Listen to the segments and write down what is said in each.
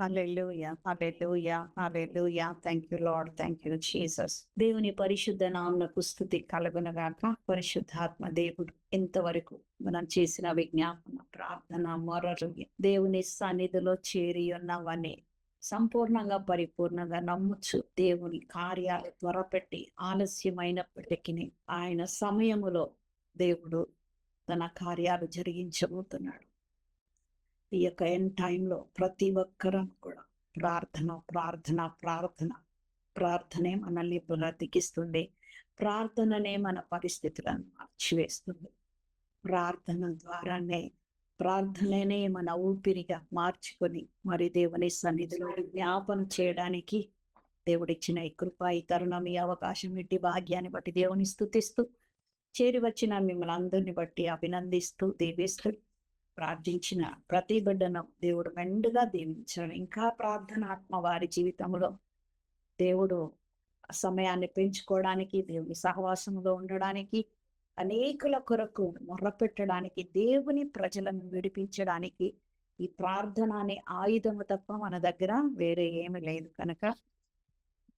Hallelujah! Hallelujah! Hallelujah! Thank you lord. Thank you Jesus. దేవుని పరిశుద్ధ నామమునకు స్తుతి కలుగునుగాక. పరిశుద్ధాత్మ దేవుడు ఇంతవరకు మనం చేసిన విజ్ఞాపన, ప్రార్థన, మొరలు దేవుని సన్నిధిలో చేరి ఉన్నవని సంపూర్ణంగా, పరిపూర్ణంగా నమ్ముచు దేవుని కార్యాలు త్వరపెట్టి ఆలస్యమైనప్పటికీ ఆయన సమయములో దేవుడు తన కార్యాలు జరిగించబోతున్నాడు. ఈ యొక్క ఎండ్ టైంలో ప్రతి ఒక్కరం కూడా ప్రార్థన ప్రార్థన ప్రార్థన ప్రార్థనే మనల్ని బ్రతికిస్తుంది. ప్రార్థననే మన పరిస్థితులను మార్చివేస్తుంది. ప్రార్థన ద్వారానే ప్రార్థననే మన ఊపిరిగా మార్చుకొని మరి దేవుని సన్నిధిలో జ్ఞాపనం చేయడానికి దేవుడిచ్చిన ఈ కృప, ఈ తరుణం, ఈ అవకాశం, ఇట్టి భాగ్యాన్ని బట్టి దేవుని స్తుతిస్తూ చేరి వచ్చిన మిమ్మల్ని అందరిని బట్టి అభినందిస్తూ దీవిస్తూ ప్రార్థించిన ప్రతి బిడ్డను దేవుడు మెండుగా దీవించాడు. ఇంకా ప్రార్థన ఆత్మ వారి జీవితంలో దేవుడు సమయాన్ని పెంచుకోవడానికి, దేవుని సహవాసంలో ఉండడానికి, అనేకుల కొరకు మొర్రపెట్టడానికి, దేవుని ప్రజలను విడిపించడానికి ఈ ప్రార్థన అనే ఆయుధము తప్ప మన దగ్గర వేరే ఏమి లేదు. కనుక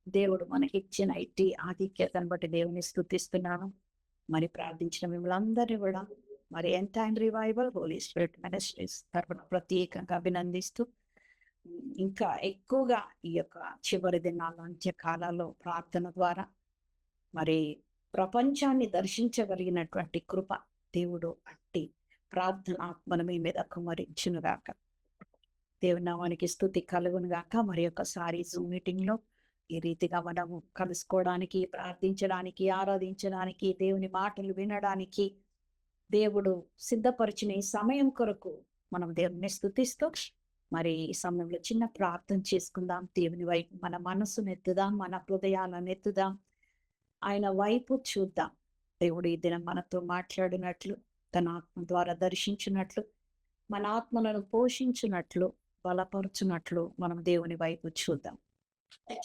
దేవుడు మనకిచ్చిన ఇట్టి ఆధిక్యతను బట్టి దేవుని స్తుతిస్తున్నాను. మరి ప్రార్థించిన మిమ్మల్ని అందరినీ కూడా మరి End time revival Holi spirit Ministries తరపున ప్రత్యేకంగా అభినందిస్తూ ఇంకా ఎక్కువగా ఈ యొక్క చివరి దినాల అంత్యకాలాల్లో ప్రార్థన ద్వారా మరి ప్రపంచాన్ని దర్శించగలిగినటువంటి కృప దేవుడు అట్టి ప్రార్థన ఆత్మను మీ మీద కుమరించునుగాక. దేవుని నామానికి స్తుతి కలుగును గాక. మరి ఒకసారి జూమ్ మీటింగ్ లో ఈ రీతిగా మనము కలుసుకోవడానికి, ప్రార్థించడానికి, ఆరాధించడానికి, దేవుని మాటలు వినడానికి దేవుడు సిద్ధపరిచిన ఈ సమయం కొరకు మనం దేవుని స్తుతిస్తూ మరి ఈ సమయంలో చిన్న ప్రార్థన చేసుకుందాం. దేవుని వైపు మన మనస్సును ఎత్తుదాం, మన హృదయాలను ఎత్తుదాం, ఆయన వైపు చూద్దాం. దేవుడు ఈ దినం మనతో మాట్లాడినట్లు, తన ఆత్మ ద్వారా దర్శించినట్లు, మన ఆత్మలను పోషించినట్లు, బలపరుచున్నట్లు మనం దేవుని వైపు చూద్దాం.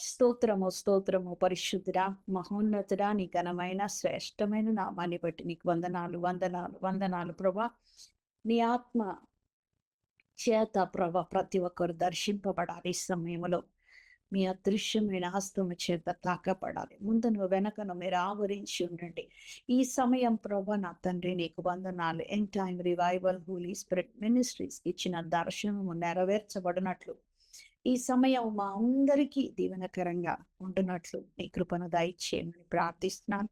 స్తోత్రము స్తోత్రము పరిశుద్ధుడా, మహోన్నతుడా, నీ ఘనమైన శ్రేష్టమైన నామాన్ని బట్టి నీకు వందనాలు వందనాలు వందనాలు ప్రభా. నీ ఆత్మ చేత ప్రభా ప్రతి ఒక్కరు దర్శింపబడాలి. ఈ సమయంలో మీ అదృశ్యమైన హస్తము చేత తాకపడాలి. ముందును వెనకను మీరు ఆవరించి ఉండండి. ఈ సమయం ప్రభా నా తండ్రి నీకు వందనాలు. End time revival Holi spirit Ministries ఇచ్చిన దర్శనము నెరవేర్చబడినట్లు ఈ సమయం మా అందరికీ దీవెనకరంగా ఉంటున్నట్లు నీ కృపను దయచేయమని ప్రార్థిస్తున్నాను.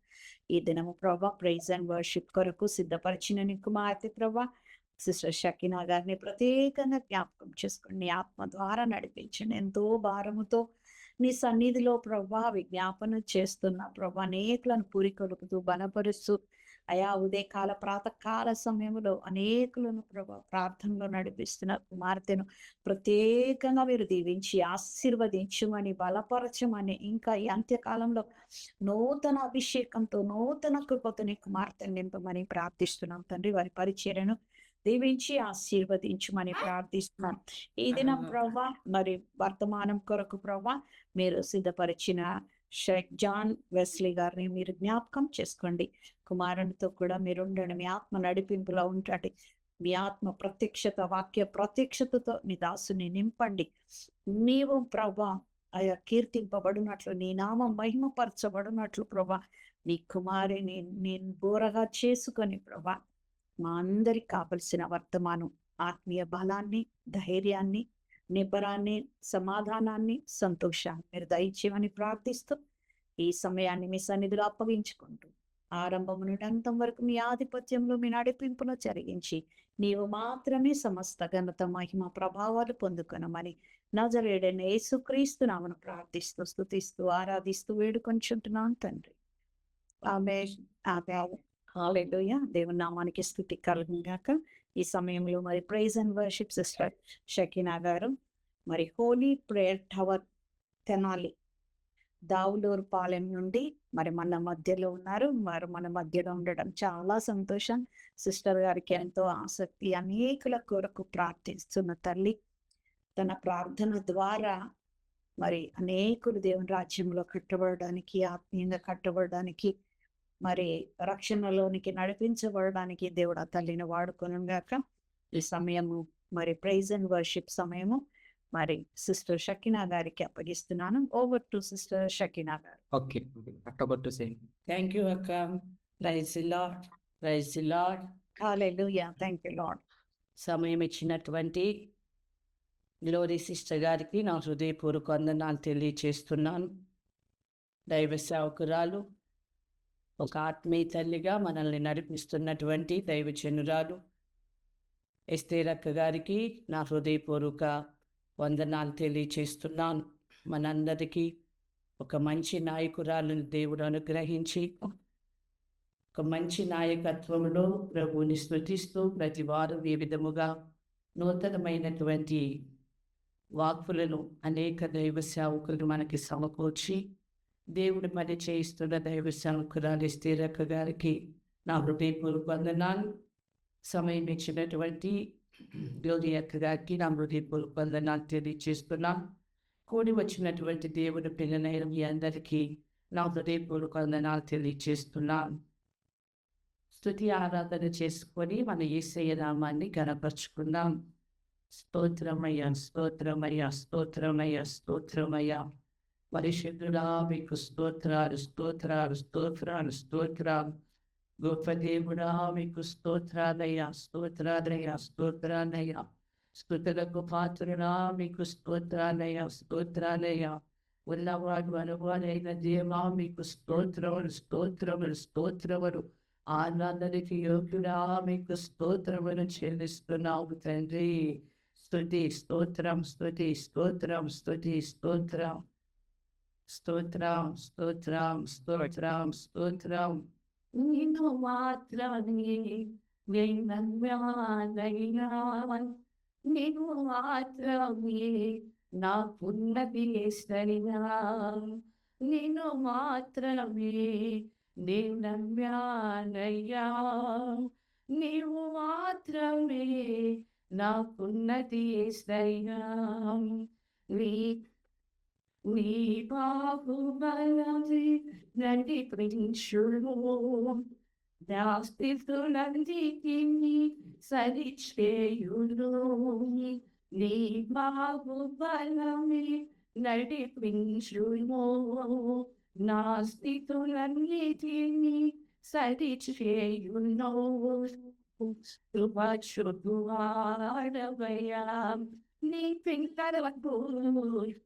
ఈ దినము ప్రభా ప్రైజ్ అండ్ వర్షిప్ కొరకు సిద్ధపరిచిన నీ కుమార్తె ప్రభా సిస్టర్ షకీనా గారిని ప్రత్యేకంగా జ్ఞాపకం చేసుకుని నీ ఆత్మ ద్వారా నడిపించండి. ఎంతో భారముతో నీ సన్నిధిలో ప్రభా విజ్ఞాపన చేస్తున్న ప్రభా అనేకులను పూరికొలుపుతూ బలపరుస్తూ అయా ఉదయకాల ప్రాతకాల సమయంలో అనేకులను ప్రభా ప్రార్థనలో నడిపిస్తున్న కుమార్తెను ప్రత్యేకంగా మీరు దీవించి ఆశీర్వదించమని, బలపరచమని, ఇంకా ఈ అంత్యకాలంలో నూతన అభిషేకంతో, నూతన కృపతో నీ కుమార్తెను నింపమని ప్రార్థిస్తున్నాం తండ్రి. వారి పరిచర్యను దీవించి ఆశీర్వదించమని ప్రార్థిస్తున్నాం. ఈ దినం ప్రభా మరి వర్తమానం కొరకు ప్రభా మీరు సిద్ధపరిచిన షేక్ జాన్ వెస్లీ గారిని మీరు జ్ఞాపకం చేసుకోండి. కుమారునితో కూడా మీరు ఉండండి. మీ ఆత్మ నడిపింపులో ఉంటండి. మీ ఆత్మ ప్రత్యక్షత, వాక్య ప్రత్యక్షతతో నీ దాసుని నింపండి. నీవు ప్రభా ఆయా కీర్తింపబడినట్లు, నీ నామం మహిమపరచబడినట్లు ప్రభా నీ కుమారిని నేను బోరగా చేసుకొని ప్రభా మా అందరికి కావలసిన వర్తమానం ఆత్మీయ బలాన్ని, ధైర్యాన్ని, నిబరాన్ని, సమాధానాన్ని, సంతోషాన్ని మీరు దయచేయమని ప్రార్థిస్తూ ఈ సమయాన్ని మీ సన్నిధిలో అప్పగించుకుంటూ ఆరంభం నుండి అంతం వరకు మీ ఆధిపత్యంలో మీ నడిపింపును జరిగించి నీవు మాత్రమే సమస్త ఘనత, మహిమ, ప్రభావాలు పొందుకొనమని నజరేయుడైన యేసుక్రీస్తు నామమున ప్రార్థిస్తూ స్తుతిస్తూ ఆరాధిస్తూ వేడుకొంచుంటున్నాను తండ్రి. ఆమేన్. ఆమేన్. హల్లెలూయా. దేవుని నామానికి స్తుతి కలుగును గాక. ఈ సమయంలో మరి praise and worship sister Shakeena గారు మరి Holy Prayer Tower Tenali Davuluru Palem నుండి మరి మన మధ్యలో ఉన్నారు. మరి మన మధ్యలో ఉండడం చాలా సంతోషం. సిస్టర్ గారికి ఎంతో ఆసక్తి, అనేకుల కొరకు ప్రార్థిస్తున్న తల్లి. తన ప్రార్థన ద్వారా మరి అనేకులు దేవుని రాజ్యంలో కట్టబడడానికి, ఆత్మీయంగా కట్టబడడానికి, మరి రక్షణలోనికి నడిపించబడడానికి దేవుడు ఆ తల్లిని వాడుకొనుగాక. ఈ సమయము మరి ప్రైజ్ అండ్ వర్షిప్ సమయము. మరి సిస్టర్ షకీనా గారికి అప్పగిస్తున్నాను. ఓవర్ టు సిస్టర్ షకీనా గారు. Okay. October to same. Thank you అక్క. Praise the lord, praise the lord. Hallelujah. Thank you lord. సమయం ఇచ్చినటువంటి గ్లోరీ సిస్టర్ గారికి నా హృదయపూర్వక వందనాలు తెలియచేస్తున్నాను. దైవ సేవకురాలు, ఒక ఆత్మీయ తల్లిగా మనల్ని నడిపిస్తున్నటువంటి దైవజనురాలు ఎస్తేరక్క గారికి నా హృదయపూర్వక వందనాలు తెలియచేస్తున్నాను. మనందరికీ ఒక మంచి నాయకురాలను దేవుడు అనుగ్రహించి ఒక మంచి నాయకత్వంలో ప్రభువుని స్తుతిస్తూ ప్రతి వారం ఈ విధముగా నూతనమైనటువంటి వాక్కులను అనేక దైవ సేవకులు మనకి సమకూర్చి దేవుడి పని చేయిస్తున్న దైవ సేవకురాలు ఎస్తేరక్క గారికి నా హృదయపూర్వక వందనాలు. సమయం ఇచ్చినటువంటి గ్లోరీ అక్క గారికి నా హృదయపూర్వక వందనాలు తెలియజేస్తున్నాను. కూడి వచ్చినటువంటి దేవుడి పిల్లలైన మీ అందరికీ నా హృదయపూర్వక వందనాలు తెలియజేస్తున్నాను. స్తుతి ఆరాధన చేసుకొని మన యేసయ్య నామాన్ని ఘనపరుచుకుందాం. స్తోత్రమయ్య, స్తోత్రమయ్య, స్తోత్రమయ్య, స్తోత్రమయ్య. పరిశుద్ధుడా మీకు స్తోత్రాలు, స్తోత్రాలు, స్తోత్రాలు, స్తోత్రాలు. గొప్ప దేవుడా మీకు స్తోత్రాలయ్యా, స్తోత్రాలయ్యా, స్తోత్రాలయ్యా. స్తుతులకు పాత్రుడా మీకు స్తోత్రాలయ్యా, స్తోత్రాలయ్యా. ఉన్నవాడు అనువాడైన దేవా మీకు స్తోత్రములు, స్తోత్రములు, స్తోత్రములు. ఆనందానికి యోగ్యుడా మీకు స్తోత్రములు చెల్లిస్తున్నావు తండ్రి. స్తుతి, స్తోత్రం, స్తుతి, స్తోత్రం, స్తుతి, స్తోత్రం, స్తోత్రం, స్తోత్రం, స్తోత్రం, స్తోత్రం. నిన్ను మాత్రమే విన్నవ్యానయ్యా, నిన్ను మాత్రమే నాకున్నది యేసయ్యా, నిన్ను మాత్రమే నేను నమ్మానయ్యా, నీవు మాత్రమే నాకున్నది యేసయ్యా. నీ బాహుబలమే నడిపించును, నా స్థితులన్నిటినీ సరిచేయును. నీ బాహుబలమే నడిపించును, నా స్థితులన్నిటినీ సరిచేయును. కృపచూపువాడవయ్యా, నీ పిల్లలకు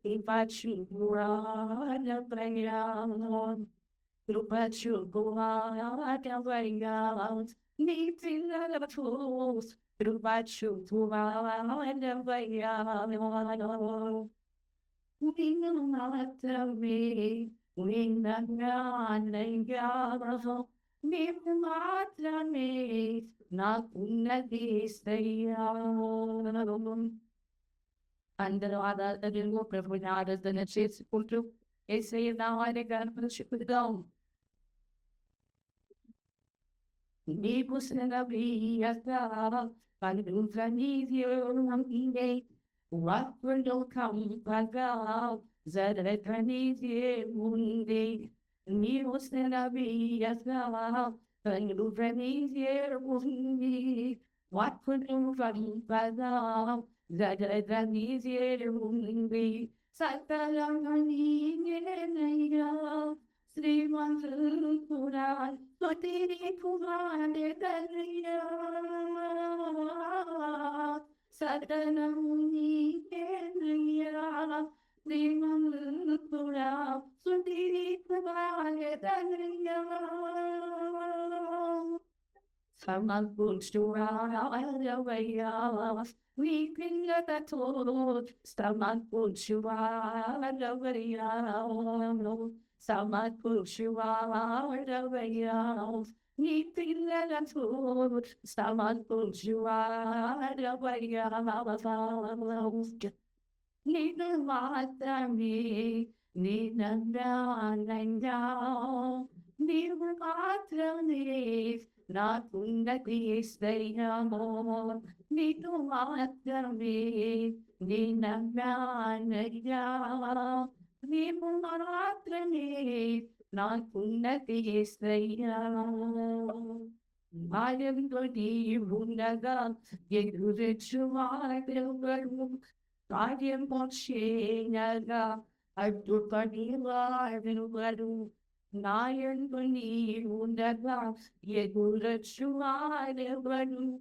కృపచూపువాడవయ్యా, కృపచూపువాడవయ్యా, నీ పిల్లలకు కృపచూపువాడవయ్యా. నిన్ను మాత్రమే విన్నయ్యా, నీవు మాత్రమే నాకున్నది యేసయ్యా. అందరూ ఆరాధనలో ప్రభుని ఆరాధన చేసుకుంటూ యేసయ్య నామాన్ని గణపరుచుకుందాం. నీకు సెలవీయగా కనుగొనీదే, వాక్కులు కంపగా జరగనిదే ఉంది. నీవు సెలవీయగా కనుగొనీదే ఉంది, వాక్కులు కంపగా జరగనిదే ఉంది. సకలంగా నీవేనయ్యా, శ్రీమంతుడు కూడా స్తుతిని కుమారుడయ్యా. సకలము నీవేనయ్యా, శ్రీమంతుడు కూడా స్తుతిని కుమారుడయ్యా. సమకూర్చువాడవయ్యా, నీ పిల్లలతో సమకూర్చువాడవయ్యా, సమకూర్చువాడవయ్యా, నీ పిల్లలతో సమకూర్చువాడవయ్యా. నిన్ను మాత్రమే నిన్నయ్యా, నీవు మాత్రమే నాకున్నది యేసయ్యా, నిన్ను మాత్రమే నిన్నయ్యా, నీవు మాత్రమే నాకున్నది యేసయ్యా. ఆయనతో నీవుండగా ఎదురెచ్చువాడెవరు, Guardian Mochinaga, I've do Padilla, Vinu, Nayan Bunny, Undaga, Yegula Chua, Nevadu,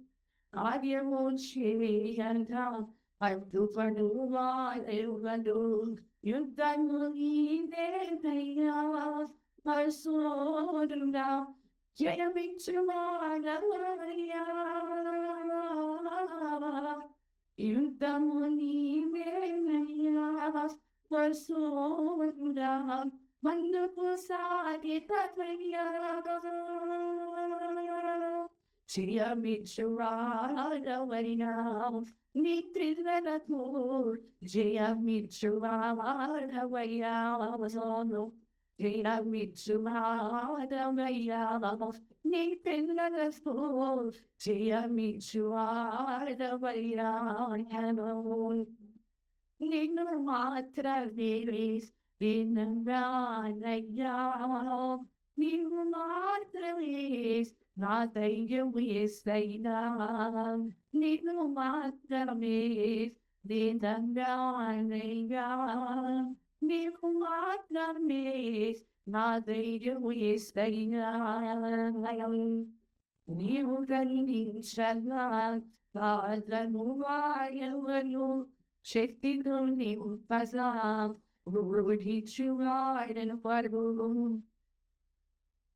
Guardian Mochinaga, I've do Padilla, Nevadu, you done me there, my soul now. Jamie to my you done me there, my soul down. Wonderful side, that way. See a Mitchell away now. Need to let it move. Gia Mitchell away. I was on the Gia Mitchell away. Need to let us move. Gia Mitchell away. I can need no matter varies. In and round like y'all. Need no matter varies. Not that you wish they down. Need no matter varies. In and round like y'all. Need no matter varies. Not that you wish they down. You can be shall God that move when you shake the new passam. Would hit you right in a fireball.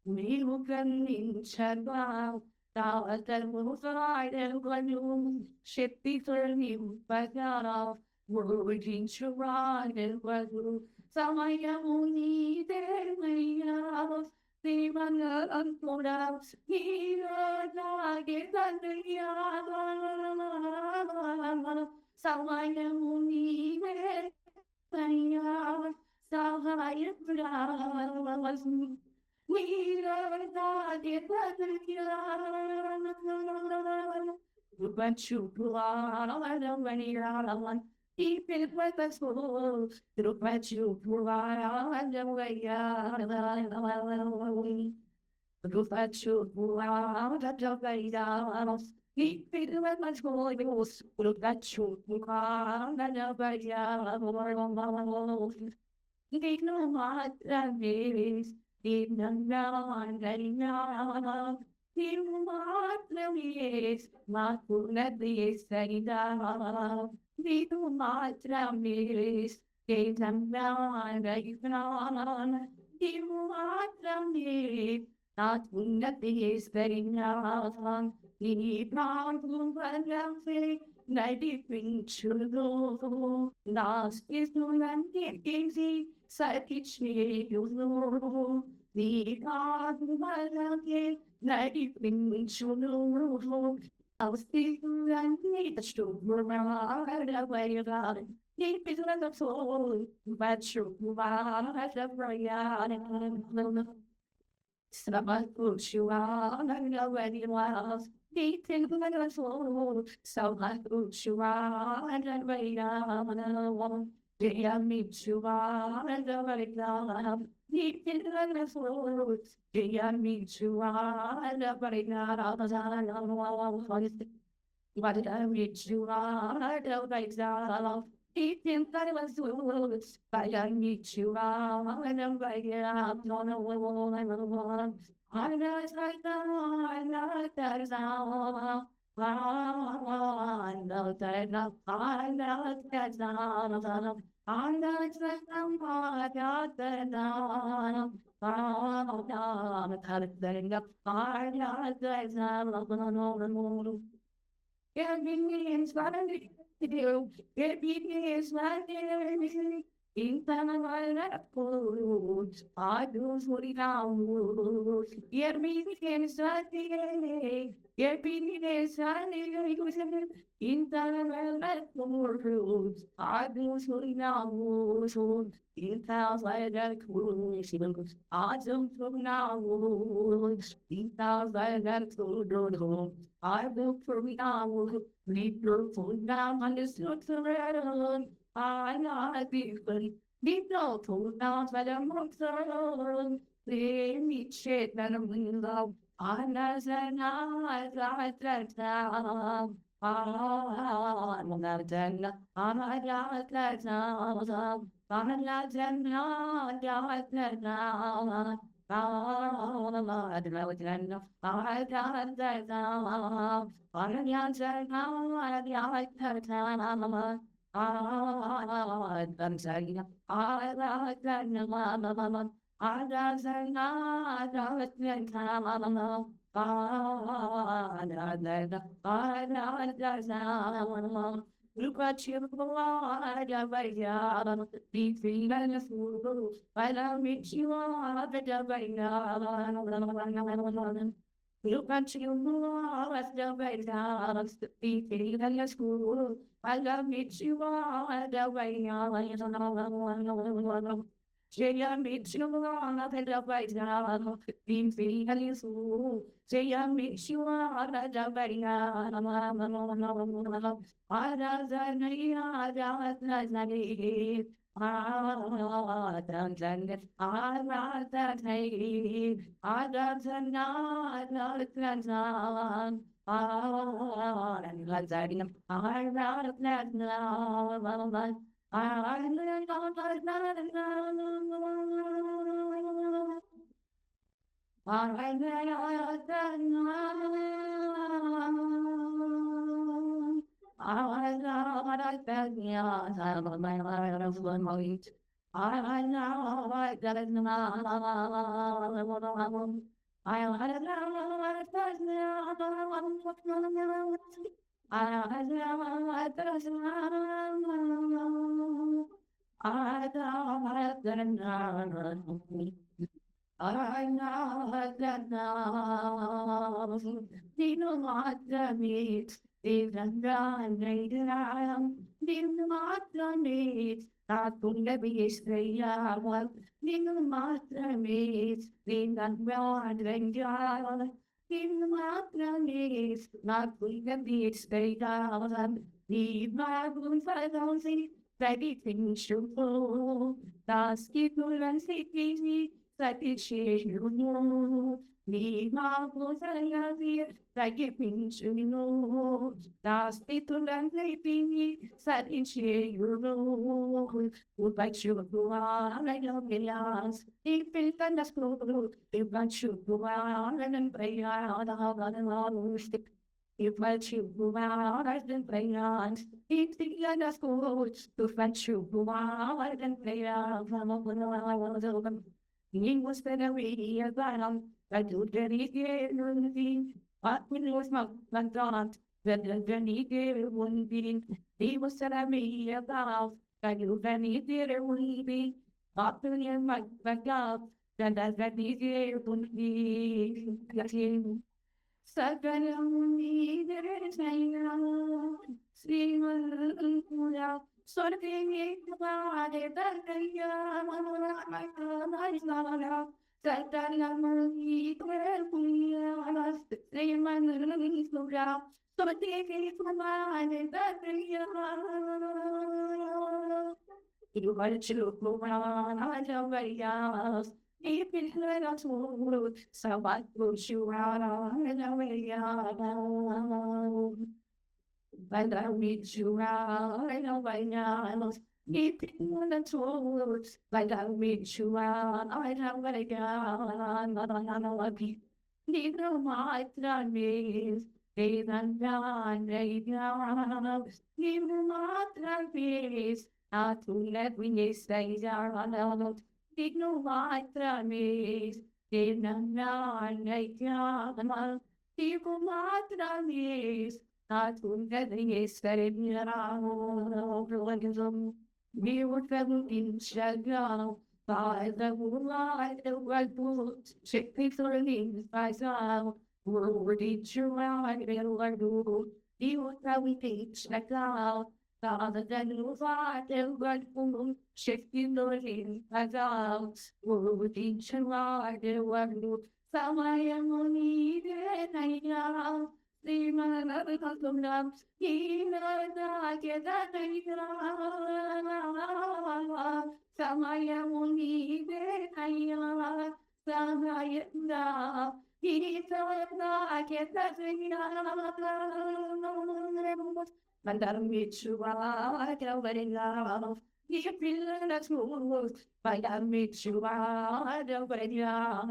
You can be shall God that move when you shake the new passam. Would hit you right in a fireball. Samaya only there may have. Di mana angkora hira lagi tandia sawaya muni saya sawaya beras hira lagi tandia bukan syukur ada banyak Keep it with us, look at you, and away, look at you, that your way down. Keep it with my school, look at you, and away, need no more than this, need no more than now. Need no more than this, not let this say down. Need no more than this, need no more than now. Need no more than this, not let this say down. Need not one thing. Night bring to last is no one easy, side each you know. The God my night bring to I'll speak and need the show around away about it. Deep is the soul, but you are at the prayer. Sama you are, I know where you are. Deep in my soul, so I put you are, and I wait on. Dear meet you are, and I wait on. Deep in my soul, dear meet you are, and I wait on. What did I reach you are, I don't wait on. Deep in my soul, but I meet you are, and I wait on. I know it's like that, I know that is all. I know that now, I know that's not. I know it's like that, I got that now. I know that I know that's not. Get me inspired to do. Get me inspired. In time I put, I do what it out. Get me inside the get me inside the in time I put, I do what it out. In times I got close, I don't know. In times I got close, I will for me now. Leave your phone down on this look around. I know people need no tool now, but I'm not so. They meet shit that I'm in love. I know that now I got that now. Look at you, be free and fool. I love you, are the Look at you, as the way down, be free and your school. I love you, are the way down. Jaya meets you on a bed of right now, being free and you fool. Jaya meets you on a bed of right now. I know that now, Dino Matamit, even done, Dino Matamit, that could be straight out, Dino Matamit, Dino Matamit, Dino Matamit, not could be straight out, Leave my room for those, everything should go, das gibt nur ein Sieg, satisfecho, me mago saia, satisfecho, das titulan leipini, satisfecho, o baixo do ar, não melhas, e pintan das cloro, e baixo do ar, não preiar, da roda no stick. If I choose out, I can play on. If the other schools, if I choose out, I can play on. I'm open, I was open. He was better really as I am. I do the anything. What we lose my thought. That the need it wouldn't be. He was said I me about. I do any theater wouldn't be. Not in my God. Then that easier wouldn't be. Sagalamuni deresaya, Srimala, Sorting Vade Daya, Maisala, Sagalamuni, Puya, Sriman Sura, Sorting Vade Daya. You got to look around, I don't know. If it let us move, so what would you out on the way out? And I reach you out, I know by now. If it let us move, like I reach you out, I know by now. Not on a lucky. Neither my time is. They done done, they done. Neither my time is. Not to let me stay there alone. Digno matramis, dinana naikama, digo matramis, atun vedis verimira, overlandism, we were fed in shadow, by the moonlight, the white boots, shake people in by sound, were teacher, I will do, you would probably teach like out. Father, then you fight the right woman, shifting the ring as out. Would each and right the one who found my money, then I know. The man of the custom up, he knows I get that I know. Found my money, then I know. Found my now. He's I can't Mandam Michua, I can let it love. You feel that's smooth. Mandam Michua, I don't let it love.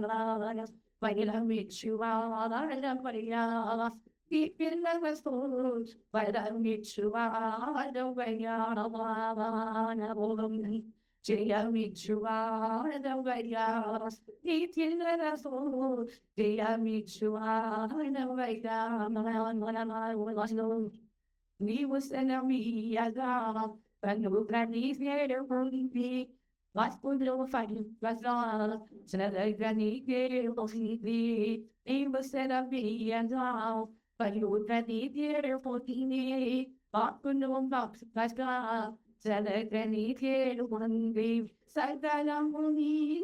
Mandam Michua, I don't let it love. You feel that's smooth. Mandam Michua, I don't let it love. Jaya Michua, I don't let it love. You feel that's smooth. Jaya Michua, I don't let it love. We was in me as well, but no granny's there for me. Last one little fighting, that's all. So that I granny there will see me. He was set up me as well, but no granny there for me. But no box, that's all. So that I granny there one day. Side that I'm only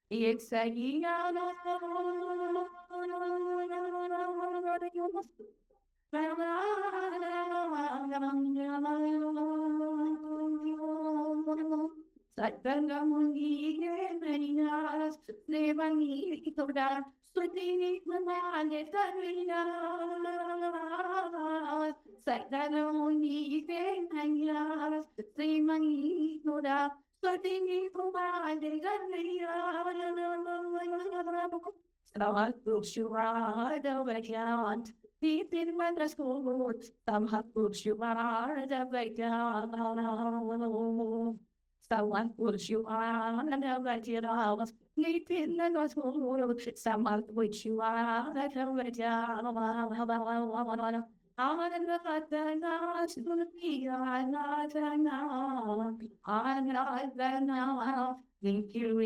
it's a Deep in my school, some have books you are the way down. Someone puts you on and the way down. Deep in the school, someone puts you on the way down. I'm in the night, to be I'm not now. I'm not now. Think you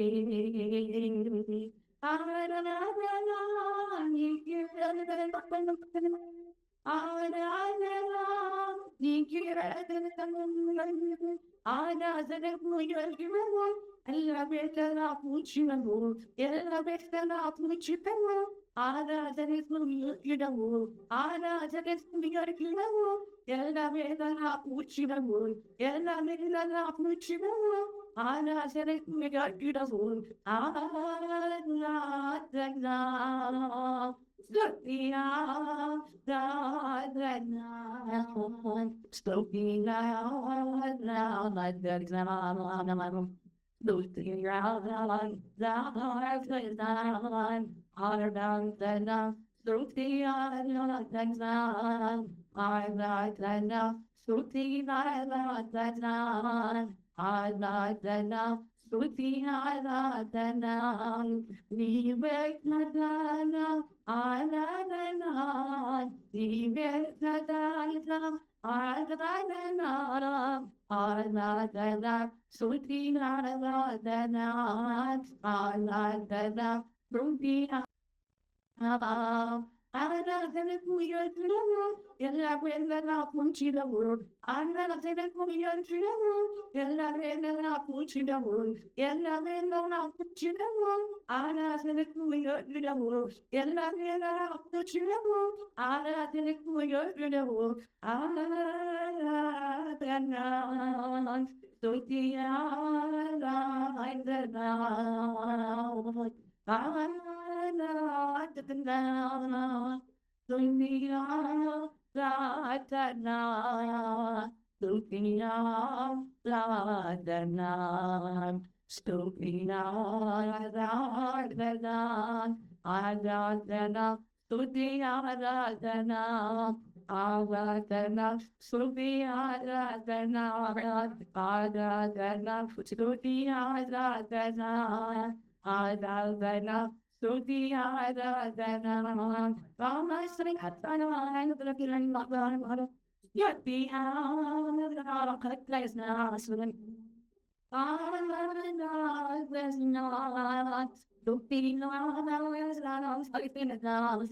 Slowly now, like that exam. Those things are out down, higher down, then down. Through the things down, I like that now. Through the I like that down, I like that now. Through the I like that down. We make that down, I like that down. We make that down. I like that down. I like that now. Sweetie, I like that now. I like that now. Ruby, I don't think we are true. And I will not put you the word. I'm not saying that we are true. And I will not put you the word. And I will not put you the word. I'm not saying that we are the word. And I will not put you the word. I'm not saying that we are the word. I'm not that now. So the I like that now. I like that now. Doing the like that now. Looking out like that now. Stooping out like that now. I got that now. Stooping out like that now. I like that now. Stooping out like that now. I got that now. Stooping out like that now. I got that now. So the I got that now. All my sitting at the line, but I'm feeling like I'm yet behind the heart of the place now. Swimming. There's no to be no I'm sleeping at now.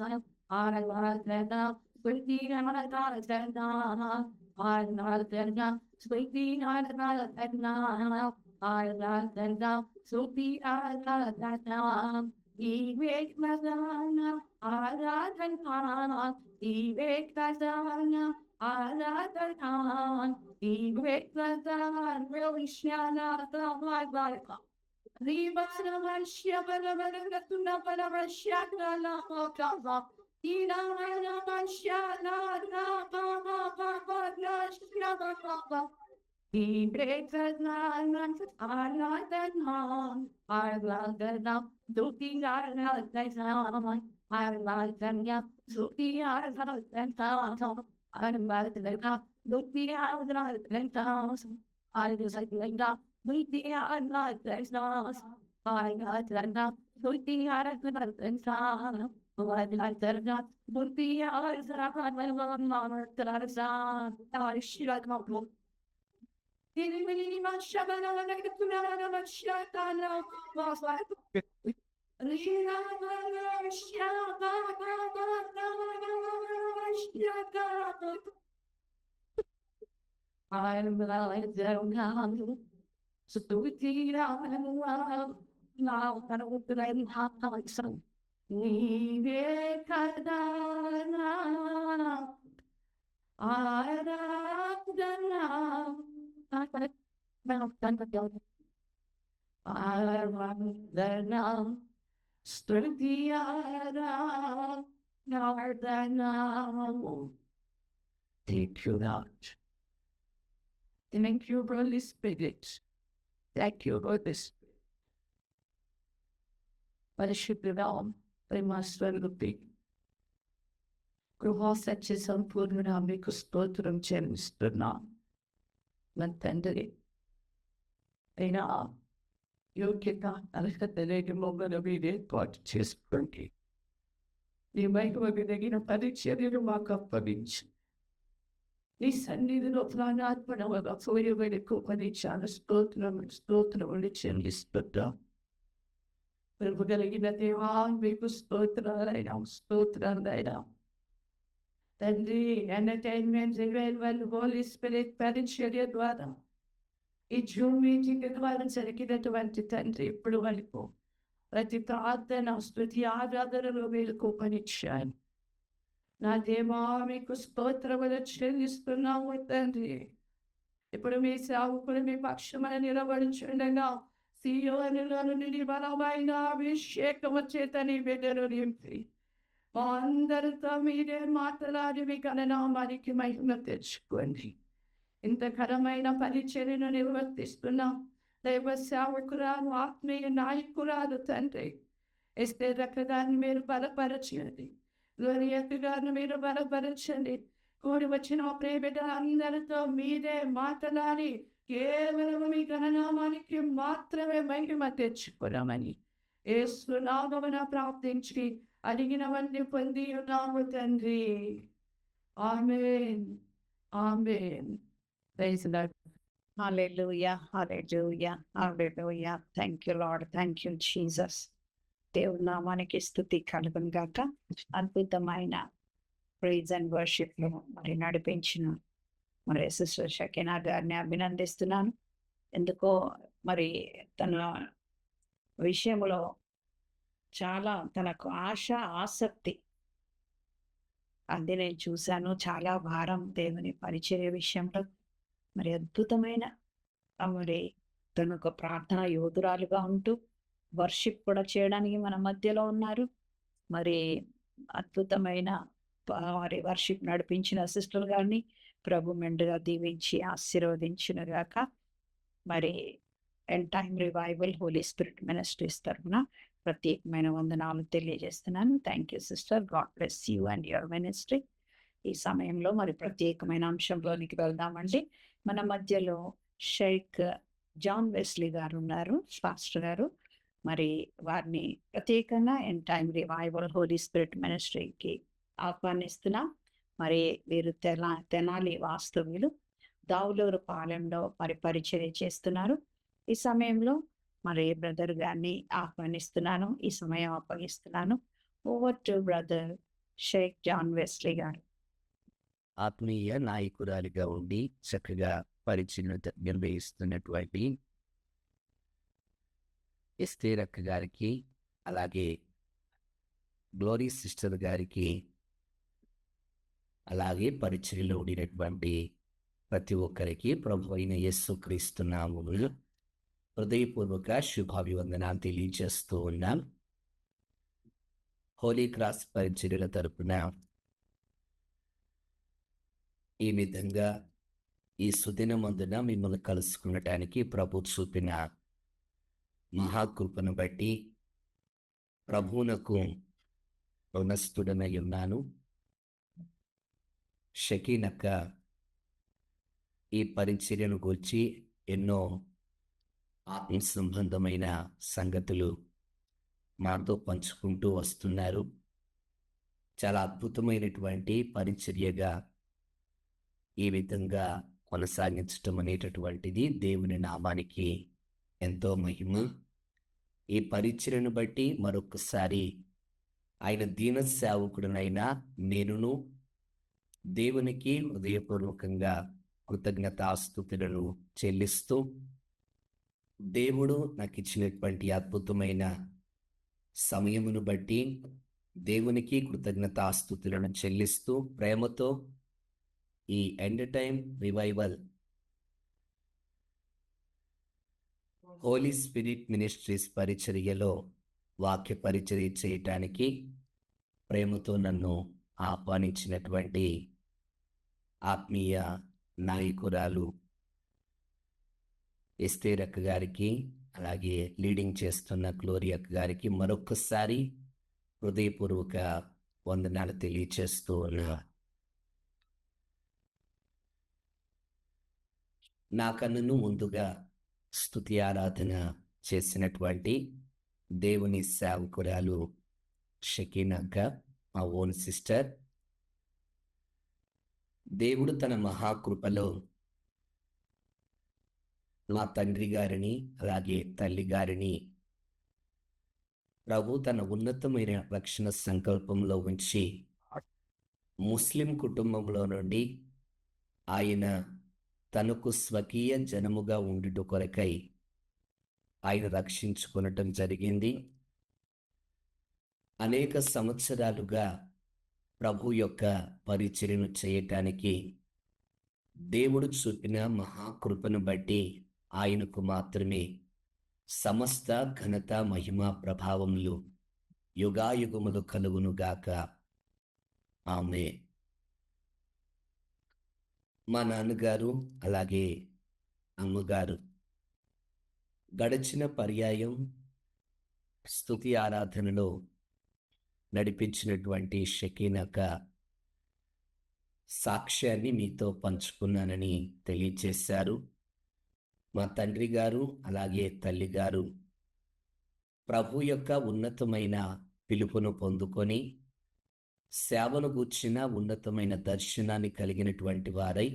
I like that now. Sweetie, I'm not that now. I like that now. Sweetie, I like that now. I like that now. Sweetie, I like that now. He makes my son, I like that now. He makes my son, I like that now. He makes my son really shine out of my life. He breaks at night, I like that long. I like that now, looking at that sound. I like that now, looking at that sound. I like that now, looking at that sound. I just like that, looking at that sound. I like that now, looking at that sound. I like that now, looking at that sound. I should like my I'm like down now. So do it now. Now I don't blame how I son. Leave it now. I don't know. I now. Strength now than now. Thank you, Lord. Thank you, Holy Spirit. Thank you, Holy Spirit. పరిశుద్ధుడాం ప్రేమ స్వరూపి కృపా సత్య సంపూర్ణ మీకు స్తోత్రం చెల్లిస్తున్నాం నా తండ్రి అయినా యోగ్యత అర్హత లేని మమ్మల్ని మీరు ఏర్పాటు చేసుకోండి నీ మహిమకు తగిన పరిచర్యను మాకు అప్పగించు నీ సన్నిధిలో ప్రాణాత్మనగా సూర్యమైన కుపరించాను స్తోత్రములు చెల్లిస్తున్నాం కలిగిన దేవా మీకు స్తోత్రాలైనా తండ్రి ఎంటర్టైన్మెంట్ వాళ్ళు హోలీ స్పిరిట్ పరిచర్య ద్వారా ఈ జూమ్ మీటింగ్ ద్వారా జరిగినటువంటి తండ్రి ఇప్పుడు వరకు ప్రతి ప్రార్థన స్తుతి ఆరాధనలో మీరు కుపనిచ్చాను నా దేవా మీకు స్తోత్రములు చెల్లిస్తున్నాము తండ్రి ఇప్పుడు మీ సేవకులు మీ పక్షమైన నిలబడుచుండగా సీయోనులో నుండి బలమైన అభిషేకము చేత నీ బిడ్డను నింపి మా అందరితో మీరే మాట్లాడి మీ గణనామానికి మహిమ తెచ్చుకోండి ఇంత ఘనమైన పరిచర్యను నిర్వర్తిస్తున్నాం దైవ సేవకురాలు ఆత్మీయ నాయకురాలు తండ్రి ఇస్తే రక్తదాన్ని మీరు బలపరచండి గారిని మీరు బలపరచండి కూడి వచ్చిన ప్రేమిట అందరితో మీరే మాట్లాడి కేవలం మీ గణనామానికి మాత్రమే మహిమ తెచ్చుకున్నామని యేసు నామమున ప్రార్థించి అడిగినవన్నీ పొంది ఉన్నాము తండ్రి amen amen praise the lord hallelujah hallelujah hallelujah thank you lord thank you Jesus దేవుని నామానికి స్తుతి కలుగును గాక అద్భుతమైన ప్రైజ్ అండ్ వర్షిప్ లో మరి నడిపించిన మరి సిస్టర్ షకీనా గారిని అభినందిస్తున్నాను ఎందుకో మరి తన విషయంలో చాలా తనకు ఆశ ఆసక్తి అది నేను చూశాను చాలా భారం దేవుని పరిచర్య విషయంలో మరి అద్భుతమైన మరి తను ఒక ప్రార్థన యోధురాలుగా ఉంటూ వర్షిప్ కూడా చేయడానికి మన మధ్యలో ఉన్నారు మరి అద్భుతమైన మరి వర్షిప్ నడిపించిన సిస్టర్ గారిని ప్రభు మెండుగా దీవించి ఆశీర్వదించిన గాక మరి End time revival Holi spirit ministries తరఫున ప్రత్యేకమైన వందనాలు తెలియజేస్తున్నాను thank you sister God bless you and your ministry ఈ సమయంలో మరి ప్రత్యేకమైన అంశంలోనికి వెళ్దామండి మన మధ్యలో షేక్ జాన్ వెస్లీ గారు ఉన్నారు పాస్టర్ గారు మరి వారిని ప్రత్యేకంగా end time revival Holi spirit మినిస్ట్రీకి ఆహ్వానిస్తున్నాం మరి వీరు తెనాలి వాస్తవ్యులు దావులూరు పాలెంలో మరి పరిచర్య చేస్తున్నారు ఈ సమయంలో మరి బ్రదర్ గారిని ఆహ్వానిస్తున్నాను ఈ సమయం అప్పగిస్తున్నాను over to brother Shaik John Wesley గారు ఆత్మీయ నాయకురాలిగా ఉండి చక్కగా పరిచయం నిర్వహిస్తున్నటువంటి ఎస్తేరక్క గారికి అలాగే గ్లోరీ సిస్టర్ గారికి అలాగే పరిచర్యలో ఉండినటువంటి ప్రతి ఒక్కరికి ప్రభు అయిన యేసుక్రీస్తు నామములో హృదయపూర్వక శుభాభివందనాలు తెలియజేస్తూ ఉన్నాం. హోలీ క్రాస్ పరిచర్యల తరపున ఈ విధంగా ఈ సుదినమందున మిమ్మల్ని కలుసుకునటానికి ప్రభు చూపిన మహాకృపను బట్టి ప్రభువునకు రుణస్థుడనై ఉన్నాను. షకీనక్క ఈ పరిచర్యను గూర్చి ఎన్నో ఆత్మ సంబంధమైన సంగతులు మాతో పంచుకుంటూ వస్తున్నారు. చాలా అద్భుతమైనటువంటి పరిచర్యగా ఈ విధంగా కొనసాగించటం అనేటటువంటిది దేవుని నామానికి ఎంతో మహిమ. ఈ పరిచర్యను బట్టి మరొకసారి ఆయన దీన సేవకుడినైనా నేనును దేవునికి హృదయపూర్వకంగా కృతజ్ఞతాస్తుతులను చెల్లిస్తూ, దేవుడు నాకు ఇచ్చినటువంటి అద్భుతమైన సమయమును బట్టి దేవునికి కృతజ్ఞతాస్తుతులను చెల్లిస్తూ ప్రేమతో ఈ End time revival Holi spirit Ministries పరిచర్యలో వాక్య పరిచర్య చేయటానికి ప్రేమతో నన్ను ఆహ్వానించినటువంటి ఆత్మీయ నాయకురాలు ఎస్తేర్ అక్క గారికి, అలాగే లీడింగ్ చేస్తున్న గ్లోరీ అక్క గారికి మరొకసారి హృదయపూర్వక వందనాలు తెలియచేస్తూ ఉన్నా. నాకన్ను ముందుగా స్తుతి ఆరాధన చేసినటువంటి దేవుని సేవకురాలు షకీనక్క, మా ఓన్ సిస్టర్, దేవుడు తన మహాకృపలో మా తండ్రి గారిని అలాగే తల్లి గారిని ప్రభు తన ఉన్నతమైన రక్షణ సంకల్పంలో ఉంచి ముస్లిం కుటుంబంలో నుండి ఆయన తనకు స్వకీయ జనముగా ఉండుట కొరకై ఆయన రక్షించుకొనటం జరిగింది. అనేక సంవత్సరాలుగా ప్రభు యొక్క పరిచర్యను చేయటానికి దేవుడు చూపిన మహాకృపను బట్టి ఆయనకు మాత్రమే సమస్త ఘనత, మహిమ, ప్రభావములు యుగాయుగములు కలుగునుగాక. ఆమె మా నాన్నగారు అలాగే అమ్మగారు గడిచిన పర్యాయం స్తుతి ఆరాధనలో నడిపించినటువంటి షకీనక్క సాక్ష్యాన్ని మీతో పంచుకున్నానని తెలియచేశారు. మా తండ్రి గారు అలాగే తల్లి గారు ప్రభు యొక్క ఉన్నతమైన పిలుపును పొందుకొని సేవను గూర్చిన ఉన్నతమైన దర్శనాన్ని కలిగినటువంటి వారై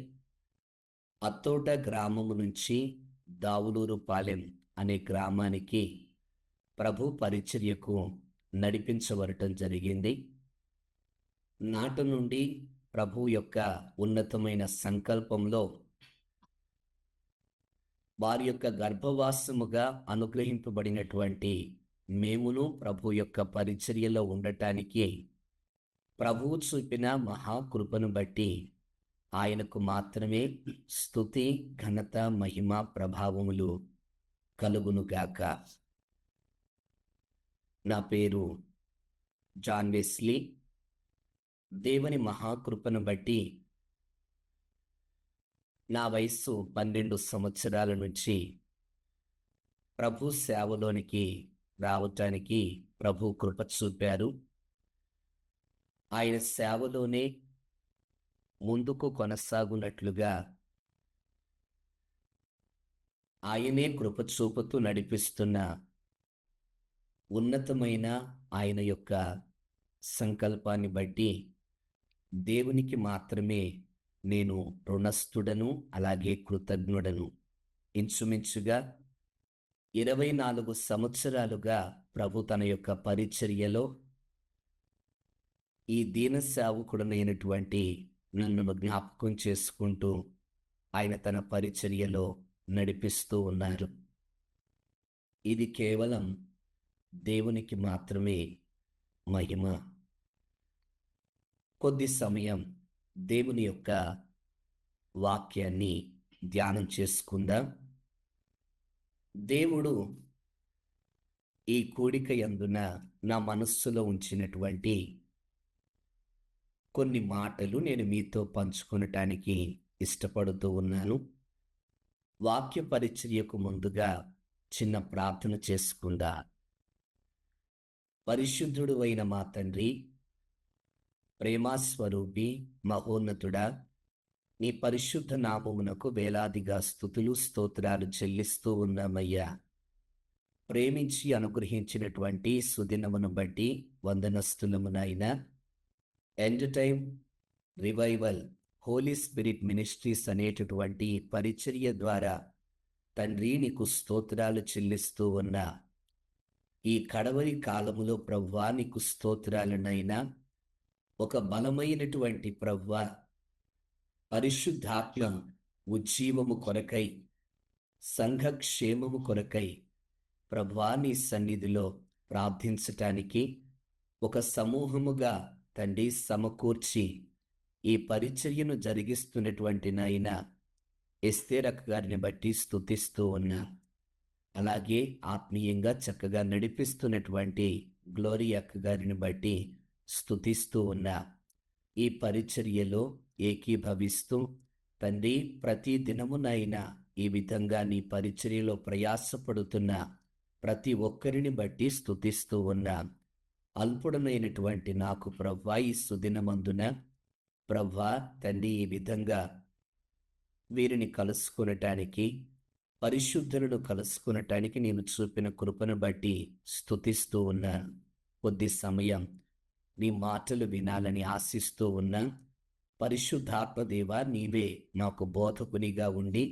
అత్తోట గ్రామము నుంచి దావులూరు పాలెం అనే గ్రామానికి ప్రభు పరిచర్యకు నడిపించబడటం జరిగింది. నాటి నుండి ప్రభు యొక్క ఉన్నతమైన సంకల్పంలో వారి యొక్క గర్భవాసముగా అనుగ్రహింపబడినటువంటి మేమును ప్రభు యొక్క పరిచర్యలో ఉండటానికి ప్రభువు చూపిన మహాకృపను బట్టి ఆయనకు మాత్రమే స్తుతి, ఘనత, మహిమ, ప్రభావములు కలుగునుగాక. నా పేరు జాన్ వెస్లీ. దేవుని మహాకృపను బట్టి నా వయస్సు 12 సంవత్సరాల నుంచి ప్రభు సేవలోనికి రావటానికి ప్రభు కృప చూపారు. ఆయన సేవలోనే ముందుకు కొనసాగునట్లుగా ఆయనే కృప చూపుతూ నడిపిస్తున్న ఉన్నతమైన ఆయన యొక్క సంకల్పాన్ని బట్టి దేవునికి మాత్రమే నేను రుణస్థుడను, అలాగే కృతజ్ఞుడను. ఇంచుమించుగా 24 సంవత్సరాలుగా ప్రభు తన యొక్క పరిచర్యలో ఈ దీన సేవకుడనైనటువంటి నన్ను జ్ఞాపకం చేసుకుంటూ ఆయన తన పరిచర్యలో నడిపిస్తూ ఉన్నారు. ఇది కేవలం దేవునికి మాత్రమే మహిమ. కొద్ది సమయం దేవుని యొక్క వాక్యాన్ని ధ్యానం చేసుకుందాం. దేవుడు ఈ కూడిక యందున నా మనస్సులో ఉంచినటువంటి కొన్ని మాటలు నేను మీతో పంచుకొనటానికి ఇష్టపడుతూ ఉన్నాను. వాక్య పరిచర్యకు ముందుగా చిన్న ప్రార్థన చేసుకుందా. పరిశుద్ధుడు అయిన మా తండ్రి, ప్రేమాస్వరూపి, మహోన్నతుడా, నీ పరిశుద్ధ నామమునకు వేలాదిగా స్తుతులు స్తోత్రాలు చెల్లిస్తూ ఉన్నామయ్యా. ప్రేమించి అనుగ్రహించినటువంటి సుదినమును బట్టి వందనస్తులమునైనా. End time revival Holi spirit ministries అనేటటువంటి పరిచర్య ద్వారా తండ్రి నీకు స్తోత్రాలు చెల్లిస్తూ ఉన్నా. ఈ కడవరి కాలములో ప్రవ్వా నీకు స్తోత్రాలనైనా. ఒక బలమైనటువంటి ప్రవ్వా పరిశుద్ధాత్మ ఉజ్జీవము కొరకై, సంఘక్షేమము కొరకై ప్రభువా నీ సన్నిధిలో ప్రార్థించటానికి ఒక సమూహముగా తండ్రి సమకూర్చి ఈ పరిచర్యను జరిగిస్తున్నటువంటి నాయన ఎస్తేర్ అక్క గారిని బట్టి స్తుతిస్తూ ఉన్నా. అలాగే ఆత్మీయంగా చక్కగా నడిపిస్తున్నటువంటి గ్లోరీ అక్క గారిని బట్టి స్తుతిస్తూ ఉన్నా. ఈ పరిచర్యలో ఏకీభవిస్తూ తండ్రి ప్రతి దినమునైనా ఈ విధంగా నీ పరిచర్యలో ప్రయాసపడుతున్న ప్రతి ఒక్కరిని బట్టి స్తుతిస్తూ ఉన్నా. అల్పుడనైనటువంటి నాకు ప్రవ్వా ఈ సుదినమందున ప్రవ్వా తండ్రి ఈ విధంగా వీరిని కలుసుకొనటానికి, పరిశుద్ధులను కలుసుకొనటానికి నేను చూపిన కృపను బట్టి స్తుతిస్తూ ఉన్నాను. కొద్ది సమయం నీ మాటలు వినాలని ఆశిస్తూ ఉన్నా. పరిశుద్ధాత్మదేవ నీవే నాకు బోధకునిగా ఉండి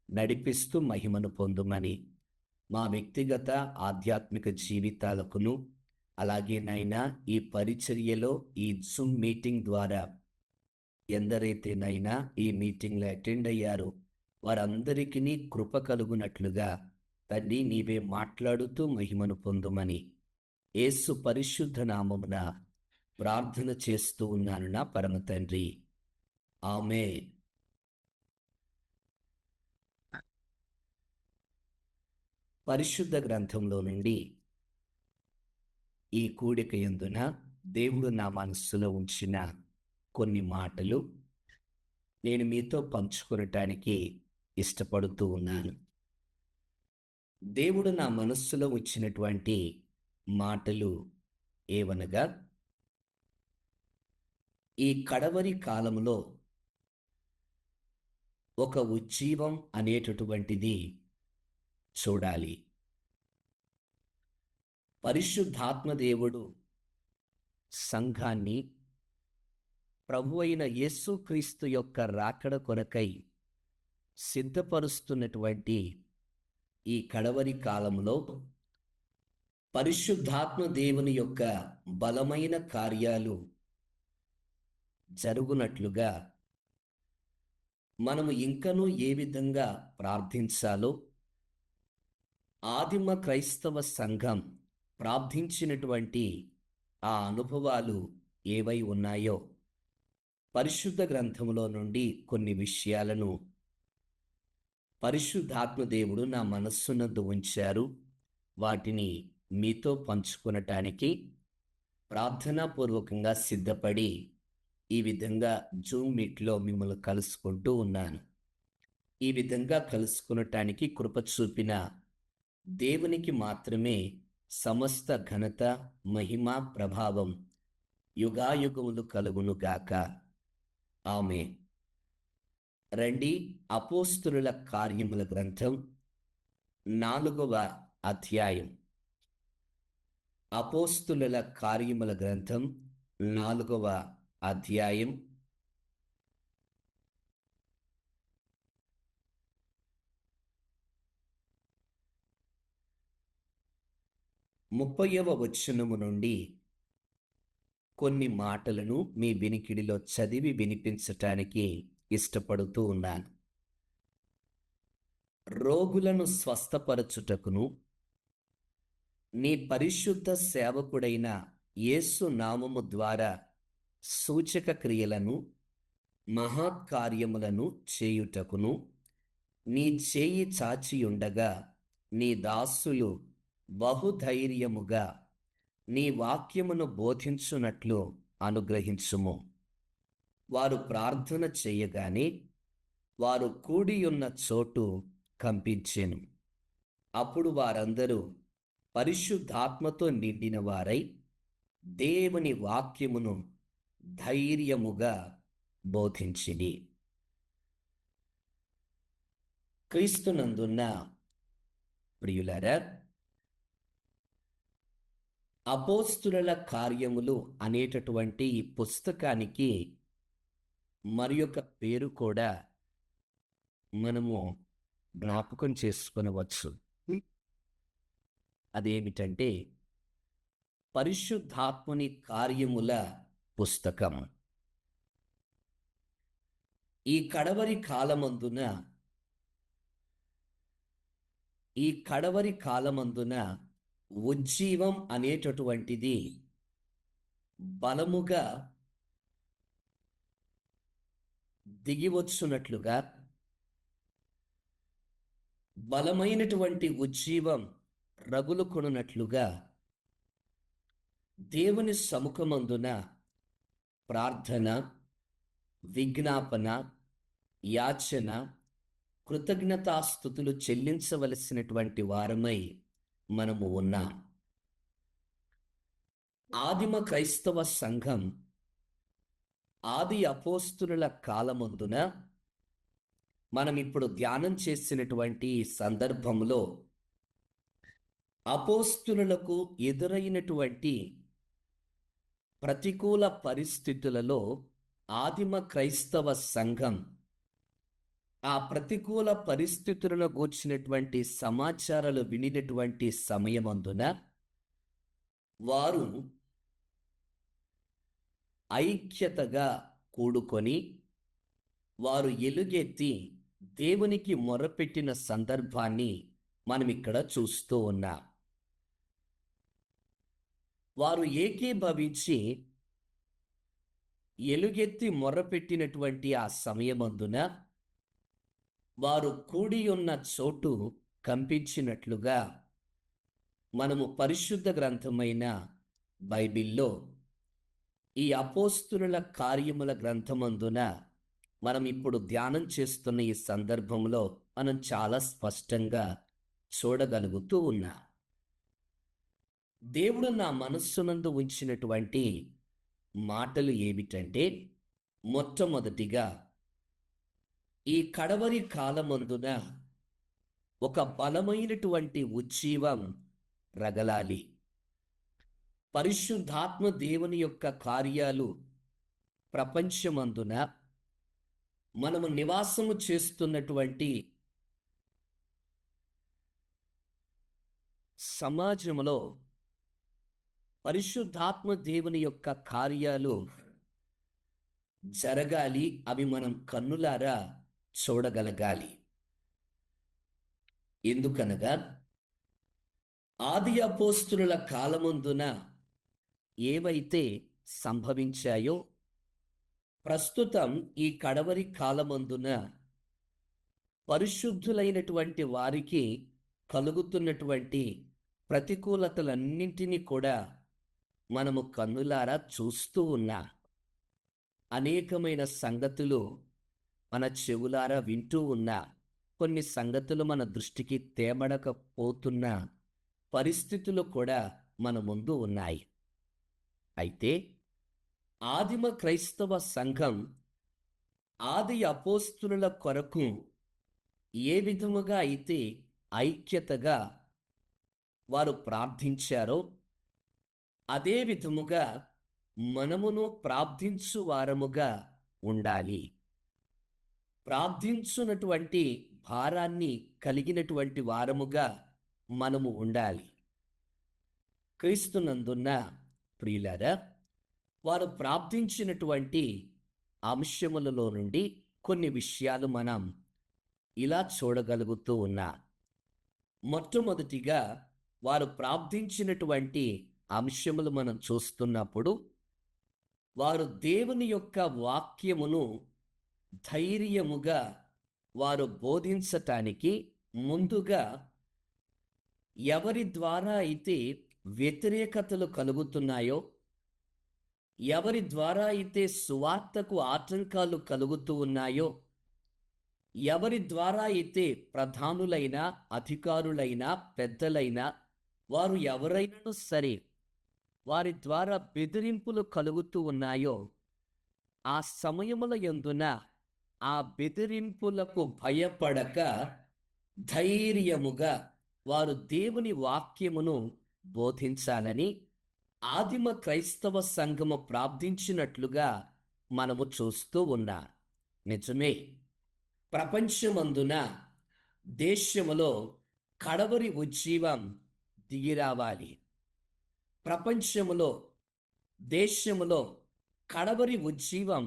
నడిపిస్తూ మహిమను పొందుమని మా వ్యక్తిగత ఆధ్యాత్మిక జీవితాలకును, అలాగే నైనా ఈ పరిచర్యలో ఈ జూమ్ మీటింగ్ ద్వారా ఎందరైతేనైనా ఈ మీటింగ్లో అటెండ్ అయ్యారో వారందరికీ కృప కలుగునట్లుగా తండ్రి నీవే మాట్లాడుతూ మహిమను పొందుమని యేసు పరిశుద్ధ నామమున ప్రార్థన చేస్తూ ఉన్నాను నా పరమ తండ్రి. ఆమేన్. పరిశుద్ధ గ్రంథంలో నుండి ఈ కూడిక యందున దేవుడు నా మనస్సులో ఉంచిన కొన్ని మాటలు నేను మీతో పంచుకొనటానికి ఇష్టపడుతూ ఉన్నాను. దేవుడు నా మనస్సులో ఉంచినటువంటి మాటలు ఏవనగా, ఈ కడవరి కాలంలో ఒక ఉజ్జీవం అనేటటువంటిది చూడాలి. పరిశుద్ధాత్మ దేవుడు సంఘాన్ని ప్రభు అయిన యేసుక్రీస్తు యొక్క రాకడ కొరకై సిద్ధపరుస్తున్నటువంటి ఈ కడవరి కాలంలో పరిశుద్ధాత్మ దేవుని యొక్క బలమైన కార్యాలు జరుగునట్లుగా మనము ఇంకనూ ఏ విధంగా ప్రార్థించాలో, ఆదిమ క్రైస్తవ సంఘం ప్రార్థించినటువంటి ఆ అనుభవాలు ఏవై ఉన్నాయో పరిశుద్ధ గ్రంథంలో నుండి కొన్ని విషయాలను పరిశుద్ధాత్మ దేవుడు నా మనస్సునందు ఉంచారు. వాటిని మీతో పంచుకొనటానికి ప్రార్థనాపూర్వకంగా సిద్ధపడి ఈ విధంగా జూమ్ మీట్లో మిమ్మల్ని కలుసుకుంటూ ఉన్నాను. ఈ విధంగా కలుసుకొనటానికి కృప చూపిన దేవునికి మాత్రమే సమస్త ఘనత, మహిమ, ప్రభావం యుగాయుగములు కలుగునుగాక. ఆమేన్. రండి, అపోస్తలుల కార్యముల గ్రంథం 4వ అధ్యాయం. అపోస్తలుల కార్యముల గ్రంథం 4వ అధ్యాయం 30వ వచనము నుండి కొన్ని మాటలను మీ వినికిడిలో చదివి వినిపించటానికి ఇష్టపడుతూ ఉన్నాను. రోగులను స్వస్థపరచుటకును నీ పరిశుద్ధ సేవకుడైన యేసు నామము ద్వారా సూచక క్రియలను, మహత్కార్యములను చేయుటకును నీ చేయి చాచియుండగా నీ దాసులు బహుధైర్యముగా నీ వాక్యమును బోధించునట్లు అనుగ్రహించుము. వారు ప్రార్థన చేయగానే వారు కూడియున్న చోటు కంపించెను. అప్పుడు వారందరూ పరిశుద్ధాత్మతో నిండిన వారై దేవుని వాక్యమును ధైర్యముగా బోధించిరి. క్రీస్తునందున్న ప్రియులారా, అపోస్తుల కార్యములు అనేటటువంటి ఈ పుస్తకానికి మరి ఒక పేరు కూడా మనము జ్ఞాపకం చేసుకొనవచ్చు. అదేమిటంటే పరిశుద్ధాత్మని కార్యముల పుస్తకం. ఈ కడవరి కాలమందున ఉజ్జీవం అనేటటువంటిది బలముగా దిగివచ్చునట్లుగా, బలమైనటువంటి ఉజ్జీవం రగులుకొనున్నట్లుగా దేవుని సముఖమందున ప్రార్థన, విజ్ఞాపన, యాచన, కృతజ్ఞతాస్తుతులు చెల్లించవలసినటువంటి వారమై మనము ఉన్నాం. ఆదిమ క్రైస్తవ సంఘం ఆది అపోస్తుల కాలమందున మనం ఇప్పుడు ధ్యానం చేసినటువంటి ఈ సందర్భంలో అపోస్తులకు ఎదురైనటువంటి ప్రతికూల పరిస్థితులలో ఆదిమ క్రైస్తవ సంఘం ఆ ప్రతికూల పరిస్థితులను గూర్చినటువంటి సమాచారాలు వినినటువంటి సమయమందున వారు ఐక్యతగా కూడుకొని వారు ఎలుగెత్తి దేవునికి మొరపెట్టిన సందర్భాన్ని మనం ఇక్కడ చూస్తూ ఉన్నాం. వారు ఏకీభవించి ఎలుగెత్తి మొర్రపెట్టినటువంటి ఆ సమయమందున వారు కూడి ఉన్న చోటు కంపించినట్లుగా మనము పరిశుద్ధ గ్రంథమైన బైబిల్లో ఈ అపోస్తుల కార్యముల గ్రంథమందున మనం ఇప్పుడు ధ్యానం చేస్తున్న ఈ సందర్భంలో మనం చాలా స్పష్టంగా చూడగలుగుతూ ఉన్నాం. దేవుడు నా మనస్సునందు ఉంచినటువంటి మాటలు ఏమిటంటే, మొట్టమొదటిగా ఈ కడవరి కాలమందున ఒక బలమైనటువంటి ఉజ్జీవం రగలాలి. పరిశుద్ధాత్మ దేవుని యొక్క కార్యాలు ప్రపంచమందున మనము నివాసము చేస్తున్నటువంటి సమాజంలో పరిశుద్ధాత్మ దేవుని యొక్క కార్యాలు జరగాలి. అవి మనం కన్నులారా చూడగలగాలి. ఎందుకనగా ఆది అపోస్తుల కాలమందున ఏవైతే సంభవించాయో ప్రస్తుతం ఈ కడవరి కాలమందున పరిశుద్ధులైనటువంటి వారికి కలుగుతున్నటువంటి ప్రతికూలతలన్నింటినీ కూడా మనము కన్నులారా చూస్తూ ఉన్నా. అనేకమైన సంగతులు మన చెవులారా వింటూ ఉన్నా. కొన్ని సంగతులు మన దృష్టికి తేబడకపోతున్న పరిస్థితులు కూడా మన ముందు ఉన్నాయి. అయితే ఆదిమ క్రైస్తవ సంఘం ఆది అపోస్తుల కొరకు ఏ విధముగా అయితే ఐక్యతగా వారు ప్రార్థించారో అదే విధముగా మనమును ప్రార్థించు వారముగా ఉండాలి. ప్రార్థించున్నటువంటి భారాన్ని కలిగినటువంటి వారముగా మనము ఉండాలి. క్రీస్తునందున్న ప్రియులారా, వారు ప్రార్థించినటువంటి అంశములలో నుండి కొన్ని విషయాలు మనం ఇలా చూడగలుగుతూ ఉన్నా. మొట్టమొదటిగా వారు ప్రార్థించినటువంటి అంశములు మనం చూస్తున్నప్పుడు వారు దేవుని యొక్క వాక్యమును ధైర్యముగా వారు బోధించటానికి ముందుగా ఎవరి ద్వారా అయితే వ్యతిరేకతలు కలుగుతున్నాయో, ఎవరి ద్వారా అయితే సువార్తకు ఆటంకాలు కలుగుతూ ఉన్నాయో, ఎవరి ద్వారా అయితే ప్రధానులైన, అధికారులైన, పెద్దలైన వారు ఎవరైనాను సరే వారి ద్వారా బెదిరింపులు కలుగుతూ ఉన్నాయో, ఆ సమయముల యందున ఆ బెదిరింపులకు భయపడక ధైర్యముగా వారు దేవుని వాక్యమును బోధించాలని ఆదిమ క్రైస్తవ సంఘము ప్రార్థించినట్లుగా మనము చూస్తూ ఉన్నాం. నిజమే, ప్రపంచమందున దేశములో కడవరి ఉజ్జీవం దిగిరావాలి. ప్రపంచములో దేశములో కడవరి ఉజ్జీవం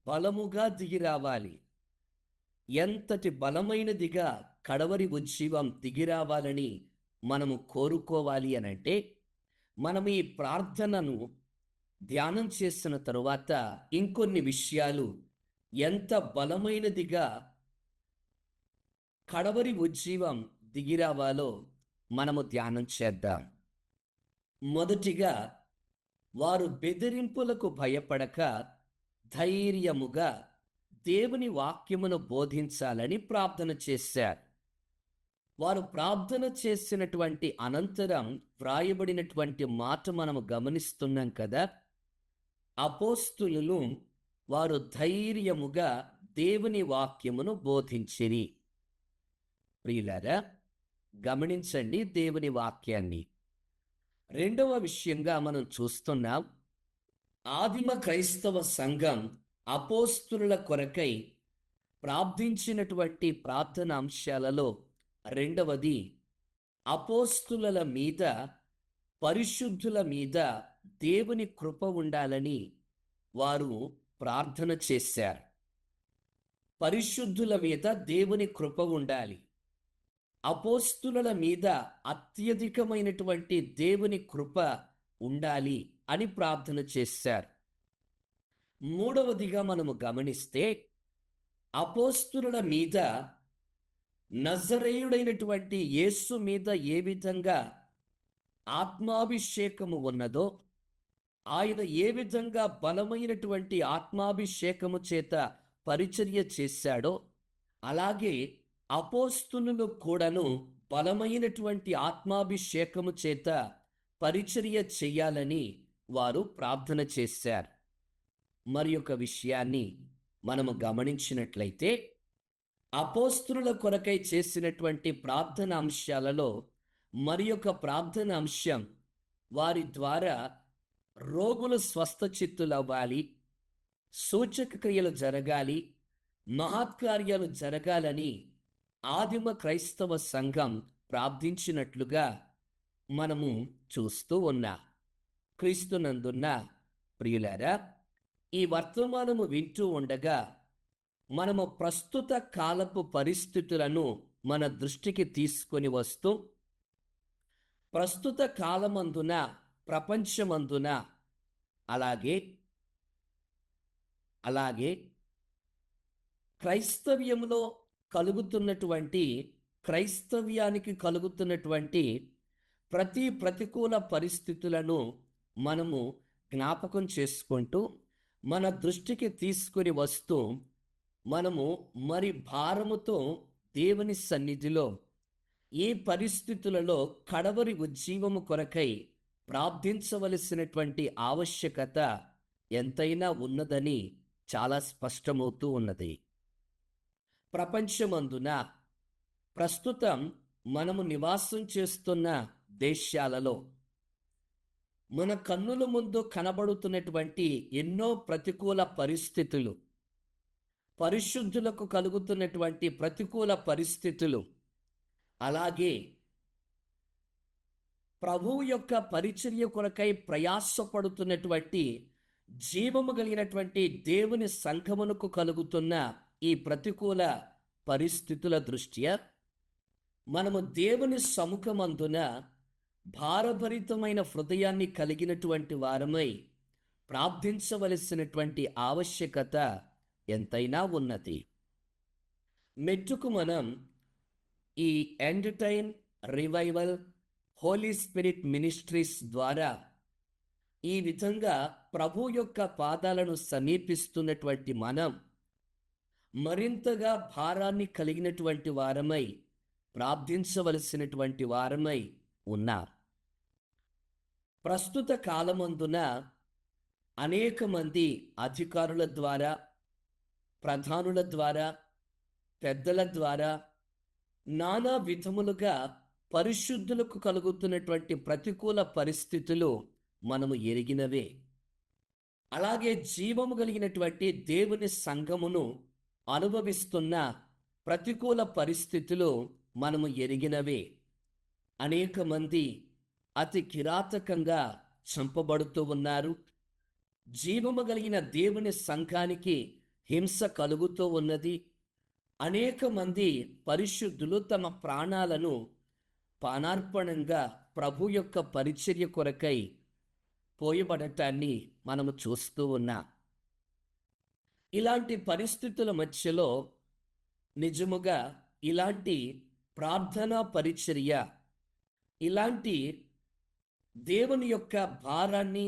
బలముగా దిగిరావాలి. ఎంతటి బలమైనదిగా కడవరి ఉజ్జీవం దిగిరావాలని మనము కోరుకోవాలి అనంటే, మనం ఈ ప్రార్థనను ధ్యానం చేసిన తరువాత ఇంకొన్ని విషయాలు ఎంత బలమైనదిగా కడవరి ఉజ్జీవం దిగిరావాలో మనము ధ్యానం చేద్దాం. మొదటిగా, వారు బెదిరింపులకు భయపడక ధైర్యముగా దేవుని వాక్యమును బోధించాలని ప్రార్థన చేశారు. వారు ప్రార్థన చేసినటువంటి అనంతరం వ్రాయబడినటువంటి మాట మనము గమనిస్తున్నాం కదా. అపోస్తులు వారు ధైర్యముగా దేవుని వాక్యమును బోధించిరి. ప్రియులారా, గమనించండి దేవుని వాక్యాన్ని. రెండవ విషయంగా మనం చూస్తున్నాం, ఆదిమ క్రైస్తవ సంఘం అపోస్తుల కొరకై ప్రార్థించినటువంటి ప్రార్థన అంశాలలో రెండవది, అపోస్తుల మీద, పరిశుద్ధుల మీద దేవుని కృప ఉండాలని వారు ప్రార్థన చేశారు. పరిశుద్ధుల మీద దేవుని కృప ఉండాలి. అపోస్తుల మీద అత్యధికమైనటువంటి దేవుని కృప ఉండాలి అని ప్రార్థన చేశారు. మూడవదిగా మనము గమనిస్తే, అపోస్తుల మీద, నజరేయుడైనటువంటి యేసు మీద ఏ విధంగా ఆత్మాభిషేకము ఉన్నదో, ఆయన ఏ విధంగా బలమైనటువంటి ఆత్మాభిషేకము చేత పరిచర్య చేశాడో, అలాగే అపోస్తులు కూడాను బలమైనటువంటి ఆత్మాభిషేకము చేత పరిచర్య చేయాలని వారు ప్రార్థన చేశారు. మరి ఒక విషయాన్ని మనము గమనించినట్లయితే, అపోస్తుల కొరకై చేసినటువంటి ప్రార్థన అంశాలలో మరి ఒక ప్రార్థన అంశం, వారి ద్వారా రోగులు స్వస్థచిత్తులవ్వాలి, సూచక క్రియలు జరగాలి, మహత్కార్యాలు జరగాలని ఆదిమ క్రైస్తవ సంఘం ప్రార్థించినట్లుగా మనము చూస్తూ ఉన్నాం. క్రీస్తునందున్న ప్రియులారా, ఈ వర్తమానము వింటూ ఉండగా మనము ప్రస్తుత కాలపు పరిస్థితులను మన దృష్టికి తీసుకొని వస్తూ, ప్రస్తుత కాలమందున, ప్రపంచమందున, అలాగే క్రైస్తవ్యంలో క్రైస్తవ్యానికి కలుగుతున్నటువంటి ప్రతి ప్రతికూల పరిస్థితులను మనము జ్ఞాపకం చేసుకుంటూ, మన దృష్టికి తీసుకుని వస్తూ, మనము మరి భారముతో దేవుని సన్నిధిలో ఈ పరిస్థితులలో కడవరి ఉజ్జీవము కొరకై ప్రార్థించవలసినటువంటి ఆవశ్యకత ఎంతైనా ఉన్నదని చాలా స్పష్టమవుతూ ఉన్నది. ప్రపంచమందున ప్రస్తుతం మనము నివాసం చేస్తున్న దేశాలలో మన కన్నుల ముందు కనబడుతున్నటువంటి ఎన్నో ప్రతికూల పరిస్థితులు, పరిశుద్ధులకు కలుగుతున్నటువంటి ప్రతికూల పరిస్థితులు, అలాగే ప్రభువు యొక్క పరిచర్య కొరకై ప్రయాసపడుతున్నటువంటి జీవము కలిగినటువంటి దేవుని సంఘమునకు కలుగుతున్న ఈ ప్రతికూల పరిస్థితుల దృష్ట్యా మనము దేవుని సముఖమందున భారభరితమైన హృదయాన్ని కలిగినటువంటి వారమై ప్రార్థించవలసినటువంటి ఆవశ్యకత ఎంతైనా ఉన్నది. మెట్టుకు మనం ఈ End time revival Holi spirit ministries ద్వారా ఈ విధంగా ప్రభు యొక్క పాదాలను సమీపిస్తున్నటువంటి మనం మరింతగా భారాన్ని కలిగినటువంటి వారమై ప్రార్థించవలసినటువంటి వారమై ఉన్నారు. ప్రస్తుత కాలమందున అనేక మంది అధికారుల ద్వారా, ప్రధానుల ద్వారా, పెద్దల ద్వారా నానా విధములుగా పరిశుద్ధులకు కలుగుతున్నటువంటి ప్రతికూల పరిస్థితులు మనము ఎరిగినవే. అలాగే జీవము కలిగినటువంటి దేవుని సంఘమును అనుభవిస్తున్న ప్రతికూల పరిస్థితులు మనము ఎరిగినవే. అనేక మంది అతి కిరాతకంగా చంపబడుతూ ఉన్నారు. జీవము కలిగిన దేవుని సంఘానికి హింస కలుగుతూ ఉన్నది. అనేక మంది పరిశుద్ధులు తమ ప్రాణాలను పానార్పణంగా ప్రభు యొక్క పరిచర్య కొరకై పోయబడటాన్ని మనము చూస్తూ ఉన్నాం. ఇలాంటి పరిస్థితుల మధ్యలో నిజముగా ఇలాంటి ప్రార్థనా పరిచర్య, ఇలాంటి దేవుని యొక్క భారాన్ని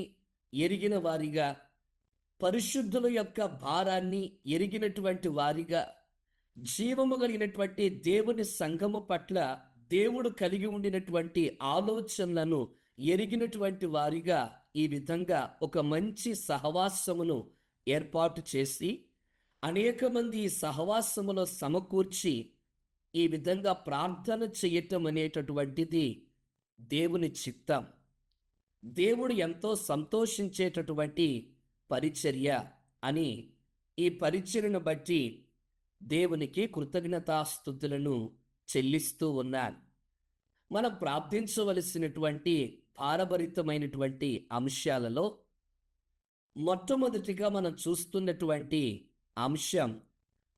ఎరిగిన వారిగా, పరిశుద్ధుల యొక్క భారాన్ని ఎరిగినటువంటి వారిగా, జీవము కలిగినటువంటి దేవుని సంఘము పట్ల దేవుడు కలిగి ఉండినటువంటి ఆలోచనలను ఎరిగినటువంటి వారిగా ఈ విధంగా ఒక మంచి సహవాసమును ఏర్పాటు చేసి అనేక మంది ఈ సహవాసములో సమకూర్చి ఈ విధంగా ప్రార్థన చేయటం అనేటటువంటిది దేవుని చిత్తం. దేవుడు ఎంతో సంతోషించేటటువంటి పరిచర్య అని ఈ పరిచర్యను బట్టి దేవునికి కృతజ్ఞతాస్తుతులను చెల్లిస్తూ ఉన్నాను. మనం ప్రార్థించవలసినటువంటి భారభరితమైనటువంటి అంశాలలో మొట్టమొదటిగా మనం చూస్తున్నటువంటి అంశం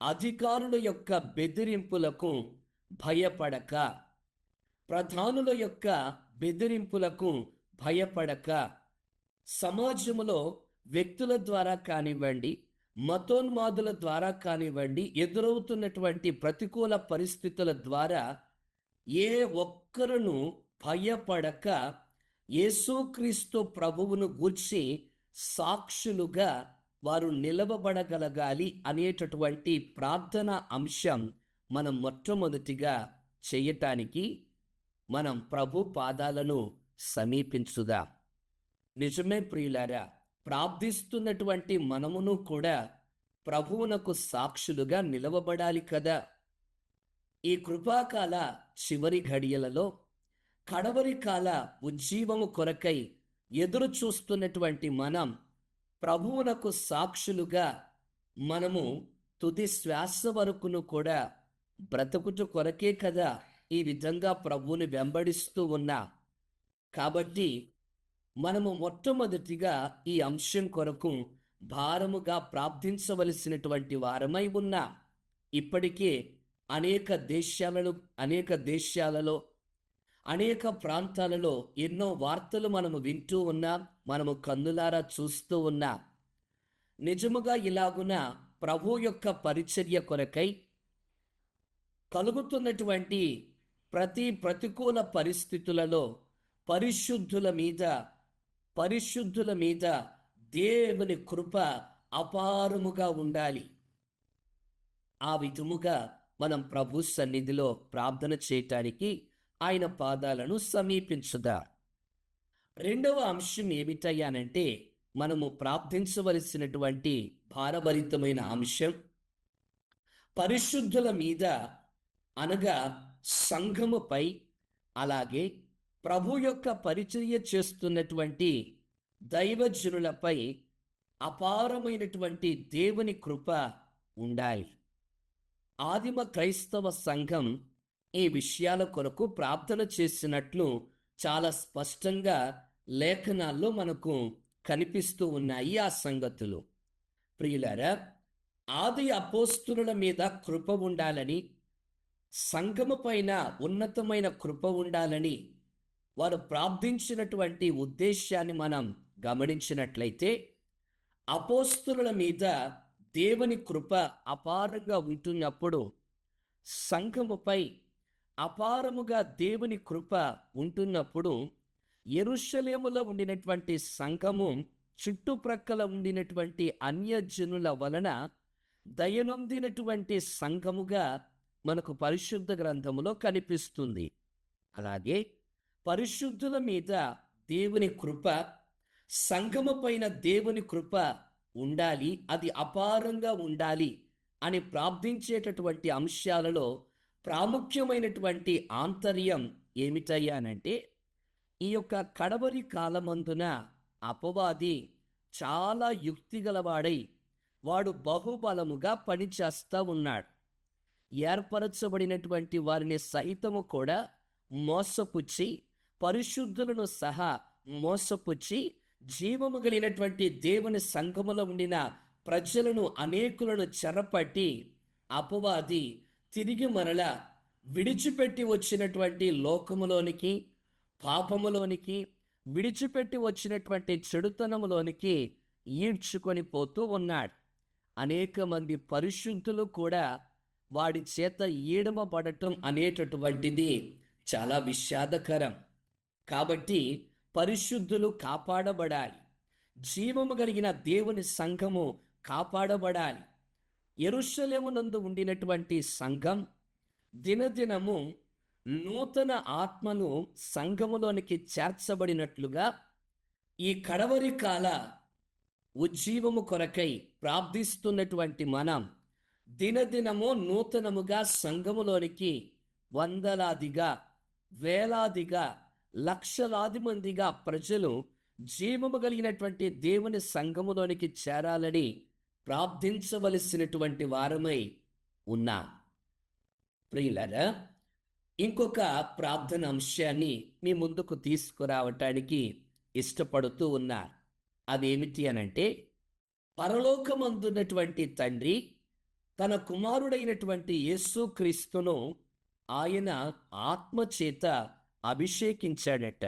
అధికారుల యొక్క బెదిరింపులకు భయపడక, ప్రధానుల యొక్క బెదిరింపులకు భయపడక, సమాజంలో వ్యక్తుల ద్వారా కానివ్వండి, మతోన్మాదుల ద్వారా కానివ్వండి, ఎదురవుతున్నటువంటి ప్రతికూల పరిస్థితుల ద్వారా ఏ ఒక్కరును భయపడక యేసుక్రీస్తు ప్రభువును గూర్చి సాక్షులుగా వారు నిలవబడగలగాలి అనేటటువంటి ప్రార్థన అంశం మనం మొట్టమొదటిగా చేయటానికి మనం ప్రభు పాదాలను సమీపించుదాం. నిజమే ప్రియులారా, ప్రార్థిస్తున్నటువంటి మనమును కూడా ప్రభువునకు సాక్షులుగా నిలవబడాలి కదా. ఈ కృపాకాల చివరి ఘడియలలో, కడవరి కాల ఉజ్జీవము కొరకై ఎదురు చూస్తున్నటువంటి మనం ప్రభువునకు సాక్షులుగా మనము తుది శ్వాస వరకును కూడా బ్రతుకుట కొరకే కదా ఈ విధంగా ప్రభువుని వెంబడిస్తూ ఉన్నా. కాబట్టి మనము మొట్టమొదటిగా ఈ అంశం కొరకు భారముగా ప్రార్థించవలసినటువంటి వారమై ఉన్నా. ఇప్పటికే అనేక దేశాలలో అనేక ప్రాంతాలలో ఎన్నో వార్తలు మనము వింటూ ఉన్నాం, మనము కన్నులారా చూస్తూ ఉన్నాం. నిజముగా ఇలాగున ప్రభు యొక్క పరిచర్య కొరకై కలుగుతున్నటువంటి ప్రతికూల పరిస్థితులలో పరిశుద్ధుల మీద దేవుని కృప అపారముగా ఉండాలి. ఆ విధముగా మనం ప్రభు సన్నిధిలో ప్రార్థన చేయటానికి ఆయన పాదాలను సమీపించుదాం. రెండవ అంశం ఏమిటయ్యానంటే, మనము ప్రార్థించవలసినటువంటి భారభరితమైన అంశం పరిశుద్ధుల మీద, అనగా సంఘముపై, అలాగే ప్రభు యొక్క పరిచర్య చేస్తున్నటువంటి దైవజనులపై అపారమైనటువంటి దేవుని కృప ఉండాలి. ఆదిమ క్రైస్తవ సంఘం ఈ విషయాల కొరకు ప్రార్థన చేసినట్లు చాలా స్పష్టంగా లేఖనాల్లో మనకు కనిపిస్తూ ఉన్నాయి ఆ సంగతులు. ప్రియులారా, ఆది అపోస్తుల మీద కృప ఉండాలని, సంఘము పైన ఉన్నతమైన కృప ఉండాలని వారు ప్రార్థించినటువంటి ఉద్దేశాన్ని మనం గమనించినట్లయితే, అపోస్తుల మీద దేవుని కృప అపారంగా ఉంటున్నప్పుడు సంఘముపై అపారముగా దేవుని కృప ఉంటున్నప్పుడు యెరూషలేములో ఉండినటువంటి సంఘము చుట్టుప్రక్కల ఉండినటువంటి అన్యజనుల వలన దయనొందినటువంటి సంఘముగా మనకు పరిశుద్ధ గ్రంథములో కనిపిస్తుంది. అలాగే పరిశుద్ధుల మీద దేవుని కృప, సంఘము పైన దేవుని కృప ఉండాలి, అది అపారంగా ఉండాలి అని ప్రార్థించేటటువంటి అంశాలలో ప్రాముఖ్యమైనటువంటి ఆంతర్యం ఏమిటయ్యానంటే, ఈ యొక్క కడవరి కాలమందున అపవాది చాలా యుక్తిగలవాడై వాడు బహుబలముగా పనిచేస్తూ ఉన్నాడు. ఏర్పరచబడినటువంటి వారిని సైతము కూడా మోసపుచ్చి, పరిశుద్ధులను సహా మోసపుచ్చి, జీవము కలిగినటువంటి దేవుని సంఘములో ఉండిన ప్రజలను అనేకులను చెరపట్టి అపవాది తిరిగి మరల విడిచిపెట్టి వచ్చినటువంటి లోకములోనికి, పాపములోనికి, విడిచిపెట్టి వచ్చినటువంటి చెడుతనములోనికి ఈడ్చుకొని పోతూ ఉన్నాడు. అనేక మంది పరిశుద్ధులు కూడా వాడి చేత ఈడమపడటం అనేటటువంటిది చాలా విషాదకరం. కాబట్టి పరిశుద్ధులు కాపాడబడాలి, జీవము కలిగిన దేవుని సంఘము కాపాడబడాలి. యెరూషలేమునందు ఉండినటువంటి సంఘం దినదినము నూతన ఆత్మను సంఘములోనికి చేర్చబడినట్లుగా ఈ కడవరి కాల ఉజ్జీవము కొరకై ప్రార్థిస్తున్నటువంటి మనం దినదినము నూతనముగా సంఘములోనికి వందలాదిగా, వేలాదిగా, లక్షలాది మందిగా ప్రజలు జీవము కలిగినటువంటి దేవుని సంఘములోనికి చేరాలని ప్రార్థించవలసినటువంటి వారమై ఉన్నాం. ప్రియులారా, ఇంకొక ప్రార్థన అంశాన్ని మీ ముందుకు తీసుకురావటానికి ఇష్టపడుతూ ఉన్నా. అదేమిటి అనంటే, పరలోకమందున్నటువంటి తండ్రి తన కుమారుడైనటువంటి యేసుక్రీస్తును ఆయన ఆత్మచేత అభిషేకించాడట.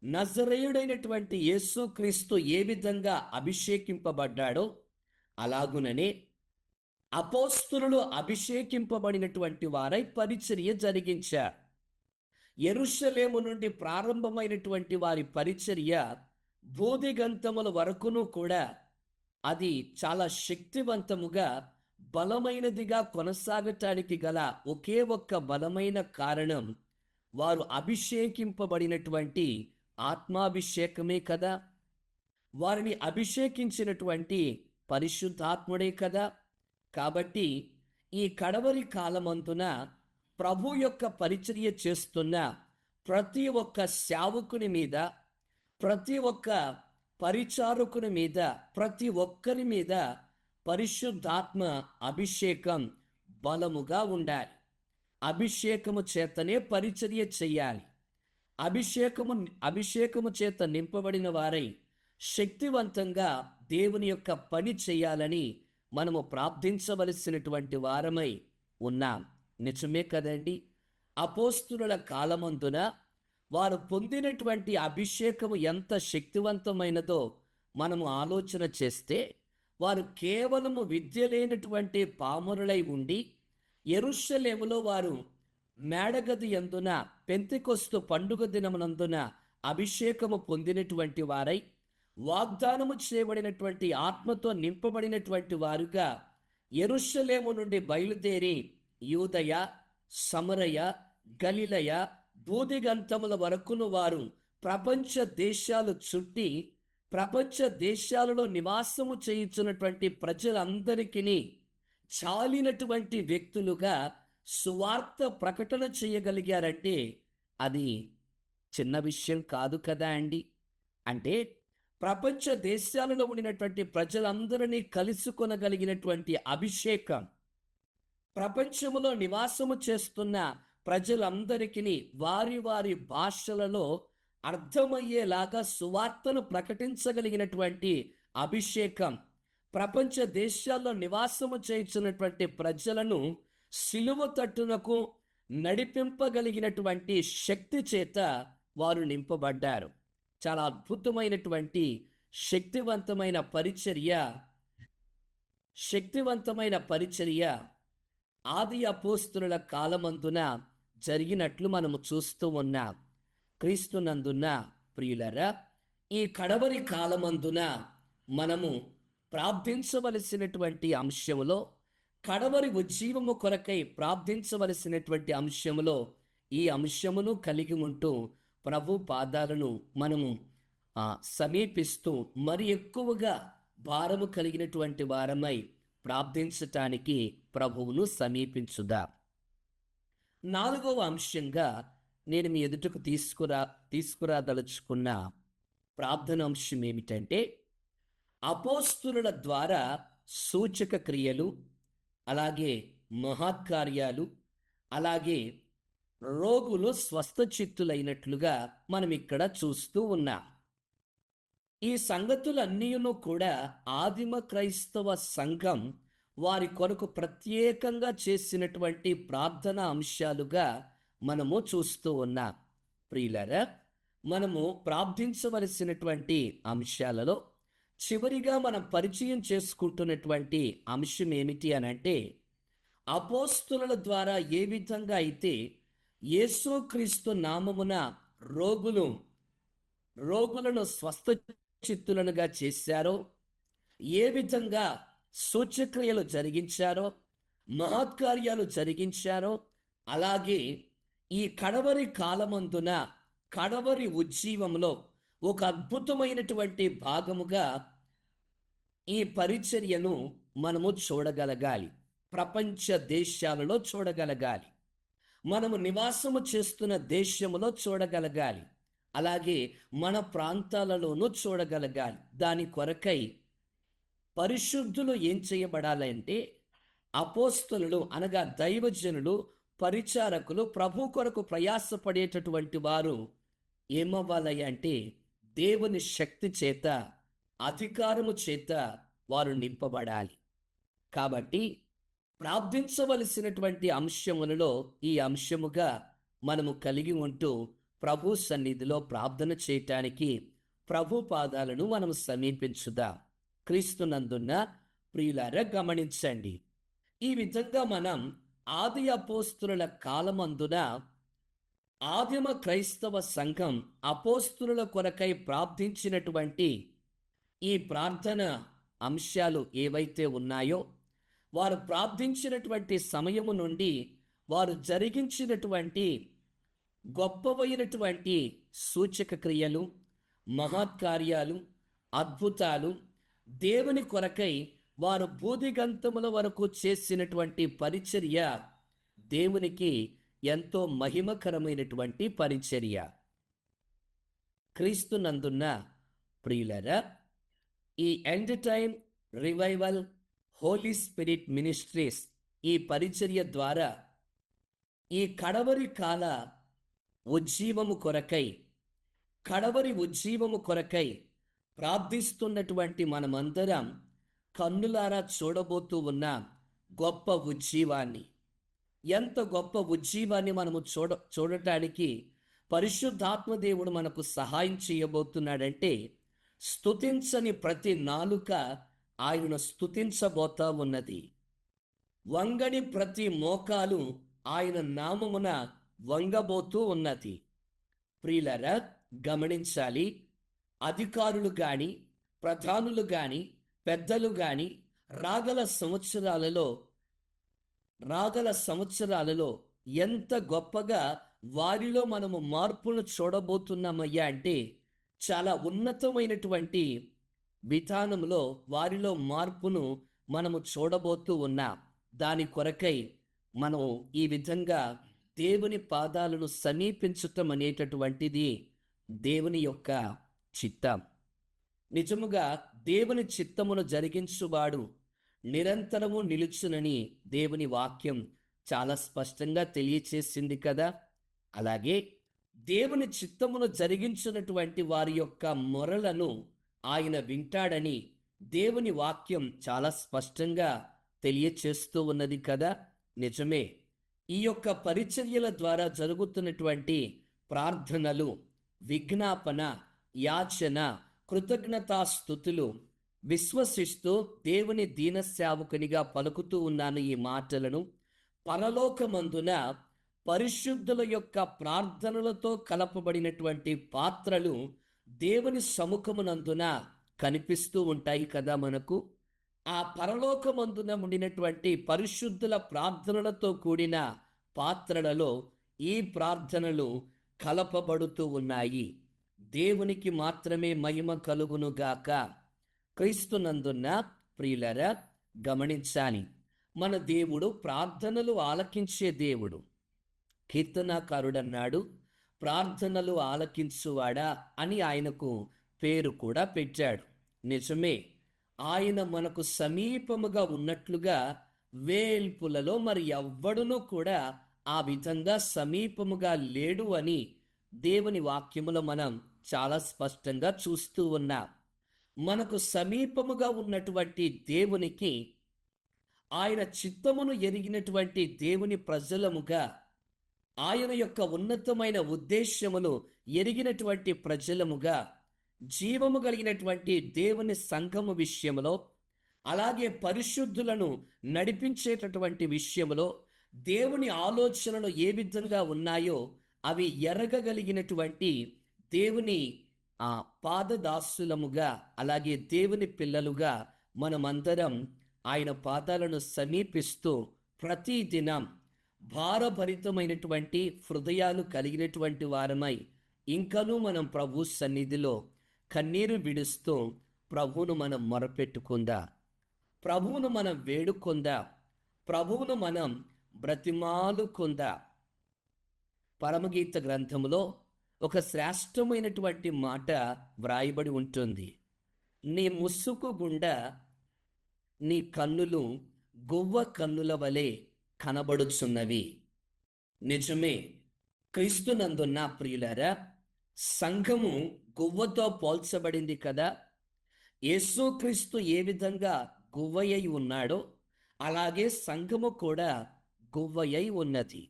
నజరేయుడైనటువంటి యేసుక్రీస్తు ఏ విధంగా అభిషేకింపబడ్డాడో అలాగుననే అపోస్తలులు అభిషేకింపబడినటువంటి వారై పరిచర్య జరిగించారు. యెరూషలేము నుండి ప్రారంభమైనటువంటి వారి పరిచర్య బోధిగంతముల వరకును కూడా అది చాలా శక్తివంతముగా, బలమైనదిగా కొనసాగటానికి గల ఒకే ఒక్క బలమైన కారణం వారు అభిషేకింపబడినటువంటి ఆత్మాభిషేకమే కదా. వారిని అభిషేకించినటువంటి పరిశుద్ధాత్ముడే కదా. కాబట్టి ఈ కడవరి కాలమందున ప్రభు యొక్క పరిచర్య చేస్తున్న ప్రతి ఒక్క సేవకుని మీద, ప్రతి ఒక్క పరిచారకుని మీద, ప్రతి ఒక్కరి మీద పరిశుద్ధాత్మ అభిషేకం బలముగా ఉండాలి. అభిషేకము చేతనే పరిచర్య చెయ్యాలి. అభిషేకము చేత నింపబడిన వారై శక్తివంతంగా దేవుని యొక్క పని చేయాలని మనము ప్రార్థించవలసినటువంటి వారమై ఉన్నాం. నిజమే కదండి. అపోస్తుల కాలమందున వారు పొందినటువంటి అభిషేకము ఎంత శక్తివంతమైనదో మనము ఆలోచన చేస్తే, వారు కేవలము విద్య లేనటువంటి పామరులై ఉండి యెరూషలేములో వారు మేడగది యందున పెంతెకొస్తు పండుగ దినమునందున అభిషేకము పొందినటువంటి వారై, వాగ్దానము చేయబడినటువంటి ఆత్మతో నింపబడినటువంటి వారుగా యెరూషలేము నుండి బయలుదేరి యూదయ, సమరయ, గలిలయ, బూదిగంతముల వరకును వారు ప్రపంచ దేశాలు చుట్టి, ప్రపంచ దేశాలలో నివాసము చేయుచున్నటువంటి ప్రజలందరికీ చాలినటువంటి వ్యక్తులుగా సువార్త ప్రకటన చేయగలిగారంటే అది చిన్న విషయం కాదు కదా అండి. అంటే ప్రపంచ దేశాలలో ఉండినటువంటి ప్రజలందరినీ కలుసుకొనగలిగినటువంటి అభిషేకం, ప్రపంచములో నివాసము చేస్తున్న ప్రజలందరికీ వారి వారి భాషలలో అర్థమయ్యేలాగా సువార్తను ప్రకటించగలిగినటువంటి అభిషేకం, ప్రపంచ దేశాల్లో నివాసము చేయుచున్నటువంటి ప్రజలను సిలువ తట్టునకు నడిపింపగలిగినటువంటి శక్తి చేత వారు నింపబడ్డారు. చాలా అద్భుతమైనటువంటి శక్తివంతమైన పరిచర్య ఆది అపోస్తలుల కాలమందున జరిగినట్లు మనము చూస్తూ ఉన్నాం. క్రీస్తునందున్న ప్రియులరా, ఈ కడవరి కాలమందున మనము ప్రార్థించవలసినటువంటి అంశములో, కడవరి ఉజ్జీవము కొరకై ప్రార్థించవలసినటువంటి అంశములో ఈ అంశమును కలిగి ఉంటూ ప్రభు పాదాలను మనము సమీపిస్తూ మరి ఎక్కువగా భారము కలిగినటువంటి వారమై ప్రార్థించటానికి ప్రభువును సమీపించుదా. 4వ అంశంగా నేను మీ ఎదుటకు తీసుకురాదలుచుకున్న ప్రార్థన అంశం ఏమిటంటే, అపోస్తులుల ద్వారా సూచక క్రియలు, అలాగే మహత్కార్యాలు, అలాగే రోగులు స్వస్థచిత్తులైనట్లుగా మనం ఇక్కడ చూస్తూ ఉన్నాం. ఈ సంగతులన్నీను కూడా ఆదిమ క్రైస్తవ సంఘం వారి కొరకు ప్రత్యేకంగా చేసినటువంటి ప్రార్థనా అంశాలుగా మనము చూస్తూ ఉన్నాం. ప్రియులారా, మనము ప్రార్థించవలసినటువంటి అంశాలలో చివరిగా మనం పరిచయం చేసుకుంటున్నటువంటి అంశం ఏమిటి అనంటే, అపోస్తుల ద్వారా ఏ విధంగా అయితే యేసుక్రీస్తు నామమున రోగులను స్వస్థచిత్తులనుగా చేశారో, ఏ విధంగా సూచక్రియలు జరిగించారో, మహత్కార్యాలు జరిగించారో, అలాగే ఈ కడవరి కాలమందున కడవరి ఉజ్జీవంలో ఒక అద్భుతమైనటువంటి భాగముగా ఈ పరిచర్యను మనము చూడగలగాలి. ప్రపంచ దేశాలలో చూడగలగాలి, మనము నివాసము చేస్తున్న దేశములో చూడగలగాలి, అలాగే మన ప్రాంతాలలోనూ చూడగలగాలి. దాని కొరకై పరిశుద్ధులు ఏం చేయబడాలంటే, అపోస్తలులు అనగా దైవజనులు, పరిచారకులు, ప్రభు కొరకు ప్రయాసపడేటటువంటి వారు ఏమవ్వాలి అంటే, దేవుని శక్తి చేత, అధికారము చేత వారు నింపబడాలి. కాబట్టి ప్రార్థించవలసినటువంటి అంశములలో ఈ అంశముగా మనము కలిగి ఉంటూ ప్రభు సన్నిధిలో ప్రార్థన చేయటానికి ప్రభు పాదాలను మనం సమీపించుదాం. క్రీస్తునందున్న ప్రియులారా, గమనించండి, ఈ విధంగా మనం ఆది అపోస్తుల కాలమందున ఆదిమ క్రైస్తవ సంఘం అపోస్తుల కొరకై ప్రార్థించినటువంటి ఈ ప్రార్థన అంశాలు ఏవైతే ఉన్నాయో, వారు ప్రార్థించినటువంటి సమయము నుండి వారు జరిగించినటువంటి గొప్పవైనటువంటి సూచక క్రియలు, మహత్కార్యాలు, అద్భుతాలు, దేవుని కొరకై వారు బూదిగంతముల వరకు చేసినటువంటి పరిచర్య దేవునికి ఎంతో మహిమకరమైనటువంటి పరిచర్య. క్రీస్తునందున్న ప్రియులరా, ఈ end time revival Holi spirit Ministries ఈ పరిచర్య ద్వారా ఈ కడవరి కాల ఉజ్జీవము కొరకై ప్రార్థిస్తున్నటువంటి మనమందరం కన్నులారా చూడబోతూ ఉన్న గొప్ప ఉజ్జీవాన్ని, ఎంత గొప్ప ఉజ్జీవాన్ని మనము చూడటానికి పరిశుద్ధాత్మ దేవుడు మనకు సహాయం చేయబోతున్నాడంటే, స్తుతించని ప్రతి నాలుక ఆయనను స్తుతించబోతా ఉన్నది. వంగని ప్రతి మోకాలు ఆయన నామమున వంగబోతూ ఉన్నది. ప్రియులారా, గమనించాలి, అధికారులు గాని, ప్రధానులు గాని, పెద్దలు గాని రాగల సంవత్సరాలలో ఎంత గొప్పగా వారిలో మనము మార్పును చూడబోతున్నామయ్యా అంటే, చాలా ఉన్నతమైనటువంటి విధానంలో వారిలో మార్పును మనము చూడబోతూ ఉన్నాం. దాని కొరకై మనం ఈ విధంగా దేవుని పాదాలను సమీపించటం అనేటటువంటిది దేవుని యొక్క చిత్తం. నిజముగా దేవుని చిత్తమును జరిగించువాడు నిరంతరము నిలుచునని దేవుని వాక్యం చాలా స్పష్టంగా తెలియచేసింది కదా. అలాగే దేవుని చిత్తమును జరిగించినటువంటి వారి యొక్క మొరలను ఆయన వింటాడని దేవుని వాక్యం చాలా స్పష్టంగా తెలియచేస్తూ ఉన్నది కదా. నిజమే, ఈ యొక్క పరిచర్యల ద్వారా జరుగుతున్నటువంటి ప్రార్థనలు, విజ్ఞాపన, యాచన, కృతజ్ఞతాస్తుతులు విశ్వసిస్తూ దేవుని దీనసేవకునిగా పలుకుతూ ఉన్నాను ఈ మాటలను. పరలోకమందున పరిశుద్ధుల యొక్క ప్రార్థనలతో కలపబడినటువంటి పాత్రలు దేవుని సముఖమునందున కనిపిస్తూ ఉంటాయి కదా మనకు. ఆ పరలోకమందున ఉండినటువంటి పరిశుద్ధుల ప్రార్థనలతో కూడిన పాత్రలలో ఈ ప్రార్థనలు కలపబడుతూ ఉన్నాయి. దేవునికి మాత్రమే మహిమ కలుగునుగాక. క్రీస్తునందున్న ప్రియులరా, గమనించాలి, మన దేవుడు ప్రార్థనలు ఆలకించే దేవుడు. కీర్తనాకారుడన్నాడు, ప్రార్థనలు ఆలకించువాడా అని ఆయనకు పేరు కూడా పెట్టాడు. నిజమే, ఆయన మనకు సమీపముగా ఉన్నట్లుగా వేల్పులలో మరి ఎవ్వడునూ కూడా ఆ విధంగా సమీపముగా లేడు అని దేవుని వాక్యములో మనం చాలా స్పష్టంగా చూస్తూ ఉన్నాం. మనకు సమీపముగా ఉన్నటువంటి దేవునికి, ఆయన చిత్తమును ఎరిగినటువంటి దేవుని ప్రజలముగా, ఆయన యొక్క ఉన్నతమైన ఉద్దేశ్యమును ఎరిగినటువంటి ప్రజలముగా, జీవము కలిగినటువంటి దేవుని సంఘము విషయములో, అలాగే పరిశుద్ధులను నడిపించేటటువంటి విషయములో దేవుని ఆలోచనలు ఏ విధంగా ఉన్నాయో అవి ఎరగగలిగినటువంటి దేవుని పాదదాసులముగా, అలాగే దేవుని పిల్లలుగా మనమందరం ఆయన పాదాలను సమీపిస్తూ ప్రతిదినం భారభరితమైనటువంటి హృదయాలు కలిగినటువంటి వారమై ఇంకనూ మనం ప్రభు సన్నిధిలో కన్నీరు విడుస్తూ ప్రభువును మనం మొరపెట్టుకుందా, ప్రభువును మనం వేడుకొందా, ప్రభువును మనం బ్రతిమాలుకొందా. పరమగీత గ్రంథములో ఒక శ్రేష్టమైనటువంటి మాట వ్రాయబడి ఉంటుంది. నీ ముసుకు గుండా నీ కన్నులు గువ్వ కన్నుల వలె కనబడుచున్నవి. నిజమే, క్రీస్తునందున్న ప్రియులారా, సంఘము గువ్వతో పోల్చబడింది కదా. యేసుక్రీస్తు ఏ విధంగా గువ్వయ్యి ఉన్నాడో అలాగే సంఘము కూడా గువ్వయ్యి ఉన్నది.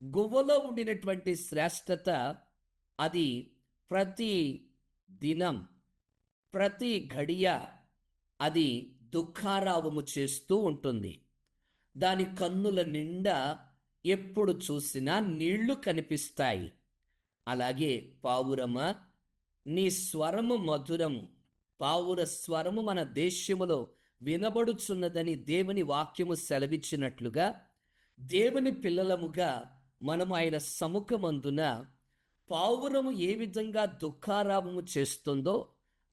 గువ్వలో ఉండినటువంటి శ్రేష్టత అది ప్రతి దినం, ప్రతి గడియ అది దుఃఖారావము చేస్తూ ఉంటుంది. దాని కన్నుల నిండా ఎప్పుడు చూసినా నీళ్లు కనిపిస్తాయి. అలాగే పావురమ, నీ స్వరము మధురము, పావుర స్వరము మన దేశములో వినబడుచున్నదని దేవుని వాక్యము సెలవిచ్చినట్లుగా, దేవుని పిల్లలముగా మనము ఆయన సముఖమందున పావురము ఏ విధంగా దుఃఖారావము చేస్తుందో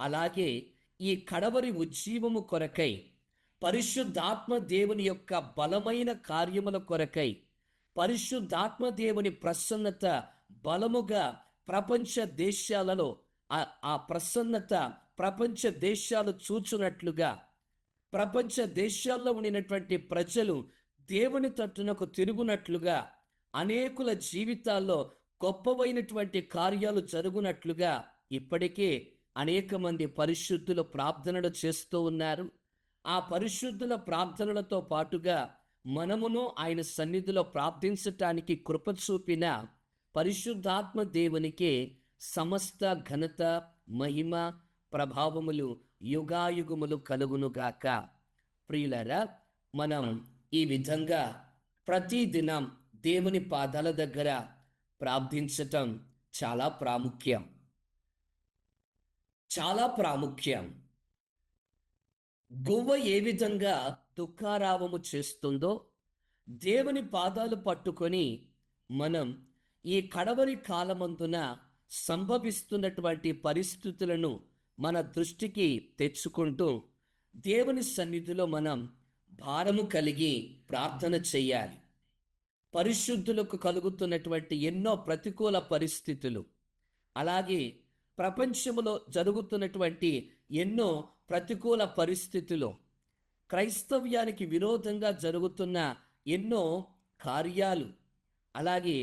అలాగే ఈ కడవరి ఉజ్జీవము కొరకై, పరిశుద్ధాత్మ దేవుని యొక్క బలమైన కార్యముల కొరకై, పరిశుద్ధాత్మ దేవుని ప్రసన్నత బలముగా ప్రపంచ దేశాలలో ఆ ప్రసన్నత ప్రపంచ దేశాలు చూచున్నట్లుగా, ప్రపంచ దేశాల్లో ఉండినటువంటి ప్రజలు దేవుని తట్టునకు తిరుగునట్లుగా, అనేకుల జీవితాల్లో గొప్పవైనటువంటి కార్యాలు జరుగునట్లుగా ఇప్పటికే అనేక మంది పరిశుద్ధులు ప్రార్థనలు చేస్తూ ఉన్నారు. ఆ పరిశుద్ధుల ప్రార్థనలతో పాటుగా మనమును ఆయన సన్నిధిలో ప్రార్థించటానికి కృప చూపిన పరిశుద్ధాత్మ దేవునికే సమస్త ఘనత, మహిమ, ప్రభావములు యుగాయుగములు కలుగునుగాక. ప్రియులారా, మనం ఈ విధంగా ప్రతిదినం దేవుని పాదాల దగ్గర ప్రార్థించటం చాలా ప్రాముఖ్యం, చాలా ప్రాముఖ్యం. గువ్వ ఏ విధంగా దుఃఖారావము చేస్తుందో దేవుని పాదాలు పట్టుకొని మనం ఈ కడవరి కాలమందున సంభవిస్తున్నటువంటి పరిస్థితులను మన దృష్టికి తెచ్చుకుంటూ దేవుని సన్నిధిలో మనం భారము కలిగి ప్రార్థన చేయాలి. పరిశుద్ధులకు కలుగుతున్నటువంటి ఎన్నో ప్రతికూల పరిస్థితులు, అలాగే ప్రపంచంలో జరుగుతున్నటువంటి ఎన్నో ప్రతికూల పరిస్థితులు, క్రైస్తవ్యానికి విరోధంగా జరుగుతున్న ఎన్నో కార్యాలు, అలాగే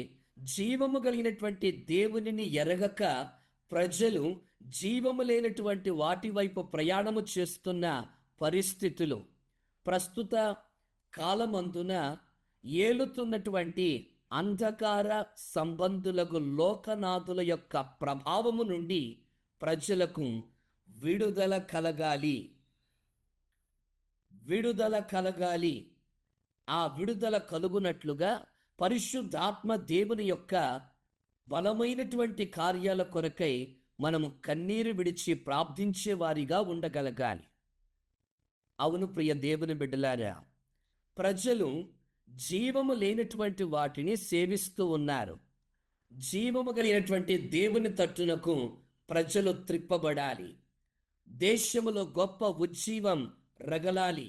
జీవము కలిగినటువంటి దేవునిని ఎరగక ప్రజలు జీవము లేనటువంటి వాటి వైపు ప్రయాణము చేస్తున్న పరిస్థితులు, ప్రస్తుత కాలమందున ఏలుతున్నటువంటి అంధకార సంబంధులకు లోకనాథుల యొక్క ప్రభావము నుండి ప్రజలకు విడుదల కలగాలి, విడుదల కలగాలి. ఆ విడుదల కలుగునట్లుగా పరిశుద్ధాత్మ దేవుని యొక్క బలమైనటువంటి కార్యాల కొరకై మనము కన్నీరు విడిచి ప్రార్థించే వారిగా ఉండగలగాలి. అవును ప్రియ దేవుని బిడ్డలారా, ప్రజలు జీవము లేనటువంటి వాటిని సేవిస్తూ ఉన్నారు. జీవము కలిగినటువంటి దేవుని తట్టునకు ప్రజలు త్రిప్పబడాలి. దేశములో గొప్ప ఉజ్జీవం రగలాలి.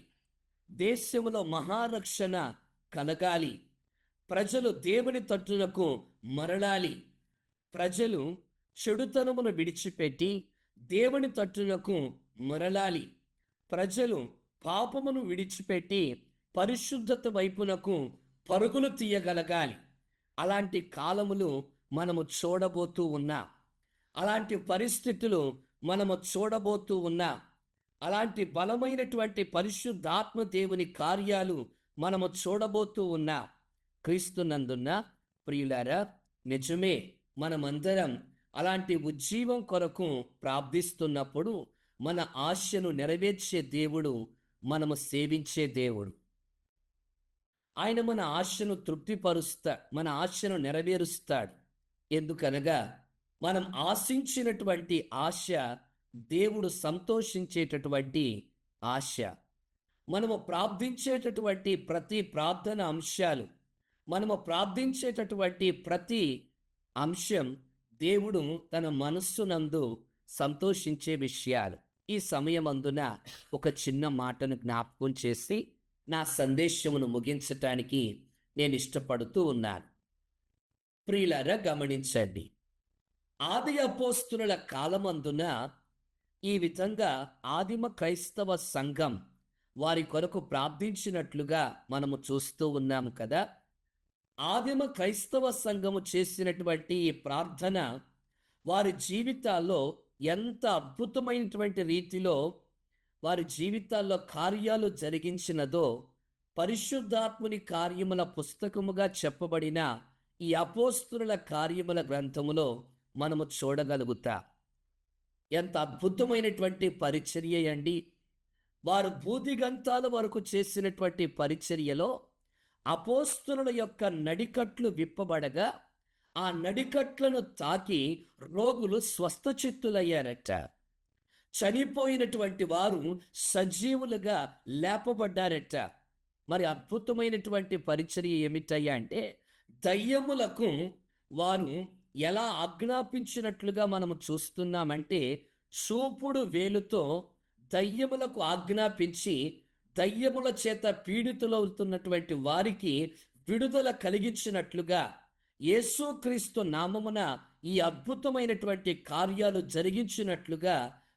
దేశములో మహారక్షణ కలగాలి. ప్రజలు దేవుని తట్టునకు మరలాలి. ప్రజలు చెడుతనమును విడిచిపెట్టి దేవుని తట్టునకు మరలాలి. ప్రజలు పాపమును విడిచిపెట్టి పరిశుద్ధత వైపునకు పరుగులు తీయగలగాలి. అలాంటి కాలములు మనము చూడబోతూ ఉన్నాం. అలాంటి పరిస్థితులు మనము చూడబోతూ ఉన్నాం. అలాంటి బలమైనటువంటి పరిశుద్ధాత్మ దేవుని కార్యాలు మనము చూడబోతూ ఉన్నాం. క్రీస్తునందున్న ప్రియులారా, నిజమే, మనమందరం అలాంటి ఉజ్జీవం కొరకు ప్రార్థిస్తున్నప్పుడు మన ఆశను నెరవేర్చే దేవుడు మనము సేవించే దేవుడు. ఆయన మన ఆశను మన ఆశను నెరవేరుస్తాడు. ఎందుకనగా మనం ఆశించినటువంటి ఆశ దేవుడు సంతోషించేటటువంటి ఆశ. మనము ప్రార్థించేటటువంటి ప్రతి ప్రార్థన అంశాలు, మనము ప్రార్థించేటటువంటి ప్రతి అంశం దేవుడు తన మనస్సునందు సంతోషించే విషయాలు. ఈ సమయమందున ఒక చిన్న మాటను జ్ఞాపకం చేసి నా సందేశమును ముగించటానికి నేను ఇష్టపడుతూ ఉన్నాను. ప్రియులారా, గమనించండి. ఆది అపోస్తుల కాలమందున ఈ విధంగా ఆదిమ క్రైస్తవ సంఘం వారి కొరకు ప్రార్థించినట్లుగా మనము చూస్తూ ఉన్నాము కదా. ఆదిమ క్రైస్తవ సంఘము చేసినటువంటి ఈ ప్రార్థన వారి జీవితాల్లో ఎంత అద్భుతమైనటువంటి రీతిలో వారి జీవితాల్లో కార్యాలు జరిగించినదో పరిశుద్ధాత్ముని కార్యముల పుస్తకముగా చెప్పబడిన ఈ అపోస్తుల కార్యముల గ్రంథములో మనము చూడగలుగుతాం. ఎంత అద్భుతమైనటువంటి పరిచర్య అండి. వారు భూదిగంతాల వరకు చేసినటువంటి పరిచర్యలో అపోస్తుల యొక్క నడికట్లు విప్పబడగా ఆ నడికట్లను తాకి రోగులు స్వస్థచిత్తులయ్యారట. చనిపోయినటువంటి వారు సజీవులుగా లేపబడ్డారట. మరి అద్భుతమైనటువంటి పరిచర్య ఏమిటయ్యా అంటే, దయ్యములకు వారు ఎలా ఆజ్ఞాపించినట్లుగా మనము చూస్తున్నామంటే, చూపుడు వేలుతో దయ్యములకు ఆజ్ఞాపించి దయ్యముల చేత పీడితులవుతున్నటువంటి వారికి విడుదల కలిగించినట్లుగా యేసుక్రీస్తు నామమున ఈ అద్భుతమైనటువంటి కార్యాలు జరిగించినట్లుగా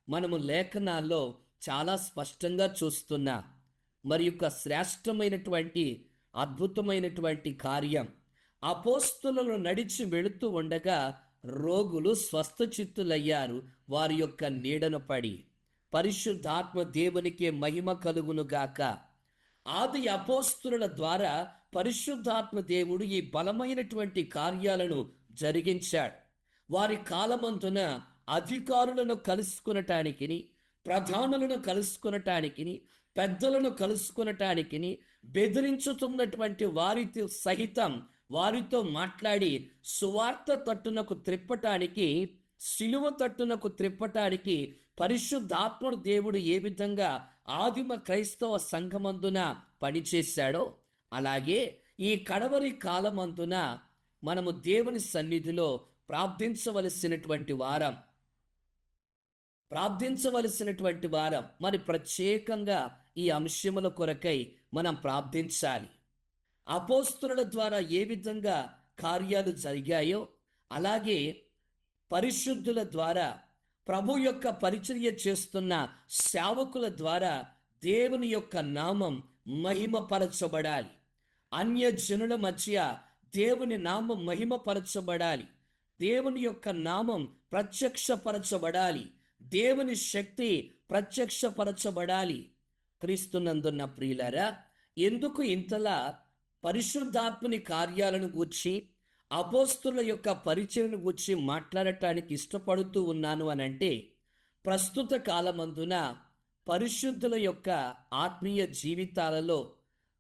మనము లేఖనాల్లో చాలా స్పష్టంగా చూస్తున్నాం. మరి యొక్క శ్రేష్టమైనటువంటి అద్భుతమైనటువంటి కార్యం, అపోస్తులు నడిచి వెళుతూ ఉండగా రోగులు స్వస్థచిత్తులయ్యారు వారి యొక్క నీడను పడి. పరిశుద్ధాత్మ దేవునికి మహిమ కలుగునుగాక. ఆది అపోస్తుల ద్వారా పరిశుద్ధాత్మ దేవుడు ఈ బలమైనటువంటి కార్యాలను జరిగించాడు. వారి కాలమందున అధికారులను కలుసుకునటానికి, ప్రధానులను కలుసుకునటానికి, పెద్దలను కలుసుకునటానికి, బెదిరించుతున్నటువంటి వారితో సహితం వారితో మాట్లాడి సువార్త తట్టునకు త్రిప్పటానికి, శిలువ తట్టునకు త్రిప్పటానికి పరిశుద్ధాత్ముడు దేవుడు ఏ విధంగా ఆదిమ క్రైస్తవ సంఘమందున పనిచేశాడో, అలాగే ఈ కడవరి కాలమందున మనము దేవుని సన్నిధిలో ప్రార్థించవలసినటువంటి వారం. మరి ప్రత్యేకంగా ఈ అంశముల కొరకై మనం ప్రార్థించాలి. అపోస్తుల ద్వారా ఏ విధంగా కార్యాలు జరిగాయో, అలాగే పరిశుద్ధుల ద్వారా, ప్రభు యొక్క పరిచర్య చేస్తున్న సేవకుల ద్వారా దేవుని యొక్క నామం మహిమపరచబడాలి. అన్యజనుల మధ్య దేవుని నామం మహిమపరచబడాలి. దేవుని యొక్క నామం ప్రత్యక్షపరచబడాలి. దేవుని శక్తి ప్రత్యక్షపరచబడాలి. క్రీస్తునందున్న ప్రియులారా, ఎందుకు ఇంతలా పరిశుద్ధాత్మని కార్యాలను గూర్చి, అపోస్తుల యొక్క పరిచయను గూర్చి మాట్లాడటానికి ఇష్టపడుతూ ఉన్నాను అనంటే, ప్రస్తుత కాలమందున పరిశుద్ధుల యొక్క ఆత్మీయ జీవితాలలో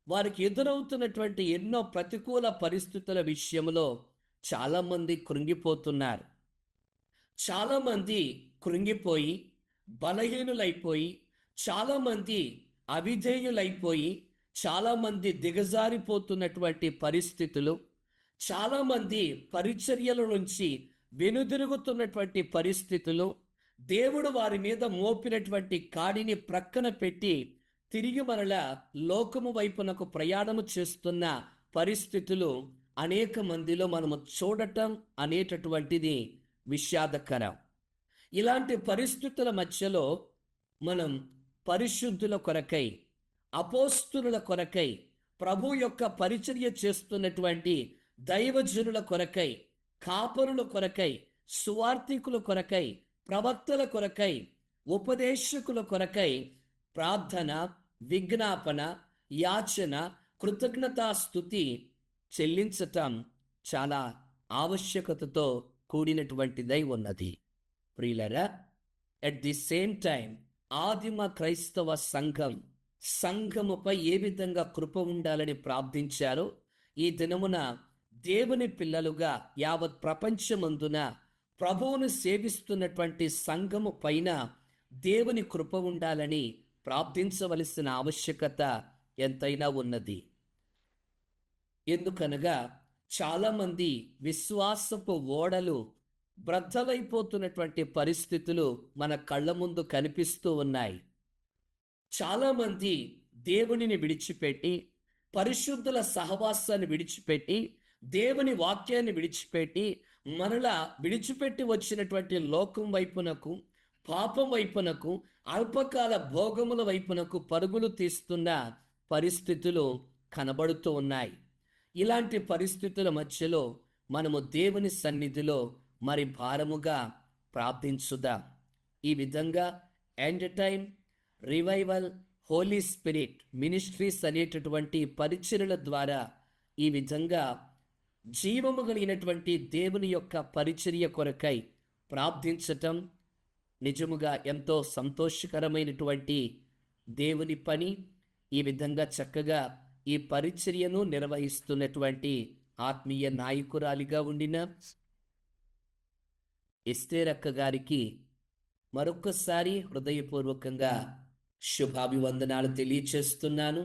వారికి ఎదురవుతున్నటువంటి ఎన్నో ప్రతికూల పరిస్థితుల విషయంలో చాలామంది కృంగిపోతున్నారు. చాలామంది కృంగిపోయి బలహీనులైపోయి, చాలామంది అవిధేయులైపోయి, చాలామంది దిగజారిపోతున్నటువంటి పరిస్థితులు, చాలామంది పరిచర్యల నుంచి వెనుదిరుగుతున్నటువంటి పరిస్థితులు, దేవుడు వారి మీద మోపినటువంటి కాడిని ప్రక్కన పెట్టి తిరిగి మరలా లోకము వైపునకు ప్రయాణము చేస్తున్న పరిస్థితులు అనేక మందిలో మనము చూడటం అనేటటువంటిది విషాదకరం. ఇలాంటి పరిస్థితుల మధ్యలో మనం పరిశుద్ధుల కొరకై, అపోస్తుల కొరకై, ప్రభు యొక్క పరిచర్య చేస్తున్నటువంటి దైవజనుల కొరకై, కాపరుల కొరకై, సువార్థికుల కొరకై, ప్రవక్తల కొరకై, ఉపదేశకుల కొరకై ప్రార్థన, విజ్ఞాపన, యాచన, కృతజ్ఞతాస్తుతి చెల్లించటం చాలా ఆవశ్యకతతో కూడినటువంటిదై ఉన్నది. ప్రియులరా, ఎట్ ది సేమ్ టైం ఆదిమ క్రైస్తవ సంఘముపై ఏ విధంగా కృప ఉండాలని ప్రార్థించారో, ఈ దినమున దేవుని పిల్లలుగా యావత్ ప్రపంచమందున ప్రభువును సేవిస్తున్నటువంటి సంఘము పైన దేవుని కృప ఉండాలని ప్రార్థించవలసిన ఆవశ్యకత ఎంతైనా ఉన్నది. ఎందుకనగా చాలామంది విశ్వాసపు ఓడలు బ్రద్దలైపోతున్నటువంటి పరిస్థితులు మన కళ్ళ ముందు కనిపిస్తూ ఉన్నాయి. చాలామంది దేవునిని విడిచిపెట్టి, పరిశుద్ధుల సహవాసాన్ని విడిచిపెట్టి, దేవుని వాక్యాన్ని విడిచిపెట్టి, మనలా విడిచిపెట్టి వచ్చినటువంటి లోకం వైపునకు, పాపం వైపునకు, అల్పకాల భోగముల వైపునకు పరుగులు తీస్తున్న పరిస్థితులు కనబడుతూ ఉన్నాయి. ఇలాంటి పరిస్థితుల మధ్యలో మనము దేవుని సన్నిధిలో మరి భారముగా ప్రార్థించుదాం. ఈ విధంగా end time revival Holi spirit ministries అనేటటువంటి పరిచర్యల ద్వారా ఈ విధంగా జీవము కలిగినటువంటి దేవుని యొక్క పరిచర్య కొరకై ప్రార్థించటం నిజముగా ఎంతో సంతోషకరమైనటువంటి దేవుని పని. ఈ విధంగా చక్కగా ఈ పరిచర్యను నిర్వహిస్తున్నటువంటి ఆత్మీయ నాయకురాలిగా ఉండిన ఎస్తేరక్క గారికి మరొక్కసారి హృదయపూర్వకంగా శుభాభివందనాలు తెలియచేస్తున్నాను.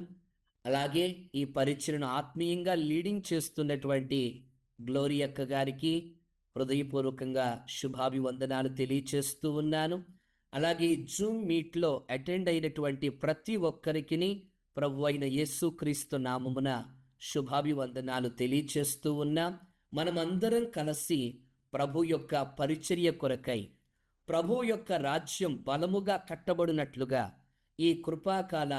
అలాగే ఈ పరిచర్యను ఆత్మీయంగా లీడింగ్ చేస్తున్నటువంటి గ్లోరీ అక్క గారికి హృదయపూర్వకంగా శుభాభివందనాలు తెలియచేస్తూ ఉన్నాను. అలాగే జూమ్ మీట్లో అటెండ్ అయినటువంటి ప్రతి ఒక్కరికి ప్రభు అయిన యేసుక్రీస్తు నామమున శుభాభివందనాలు తెలియచేస్తూ ఉన్నాం. మనమందరం కలిసి ప్రభు యొక్క పరిచర్య కొరకై, ప్రభు యొక్క రాజ్యం బలముగా కట్టబడినట్లుగా ఈ కృపాకాల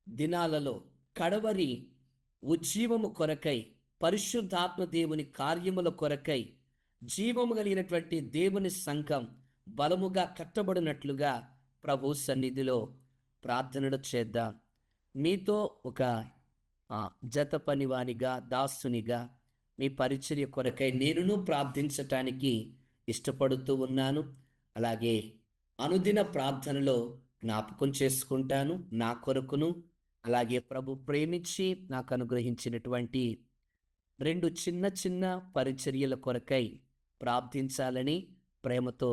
దినాలలో కడవరి ఉజ్జీవము కొరకై, పరిశుద్ధాత్మ దేవుని కార్యముల కొరకై, జీవము కలిగినటువంటి దేవుని సంఘం బలముగా కట్టబడినట్లుగా ప్రభు సన్నిధిలో ప్రార్థనలు చేద్దాం. మీతో ఒక జత పనివానిగా, దాసునిగా మీ పరిచర్య కొరకై నేనును ప్రార్థించటానికి ఇష్టపడుతూ ఉన్నాను. అలాగే అనుదిన ప్రార్థనలో జ్ఞాపకం చేసుకుంటాను నా కొరకును, అలాగే ప్రభు ప్రేమించి నాకు అనుగ్రహించినటువంటి 2 చిన్న చిన్న పరిచర్యల కొరకై ప్రార్థించాలని ప్రేమతో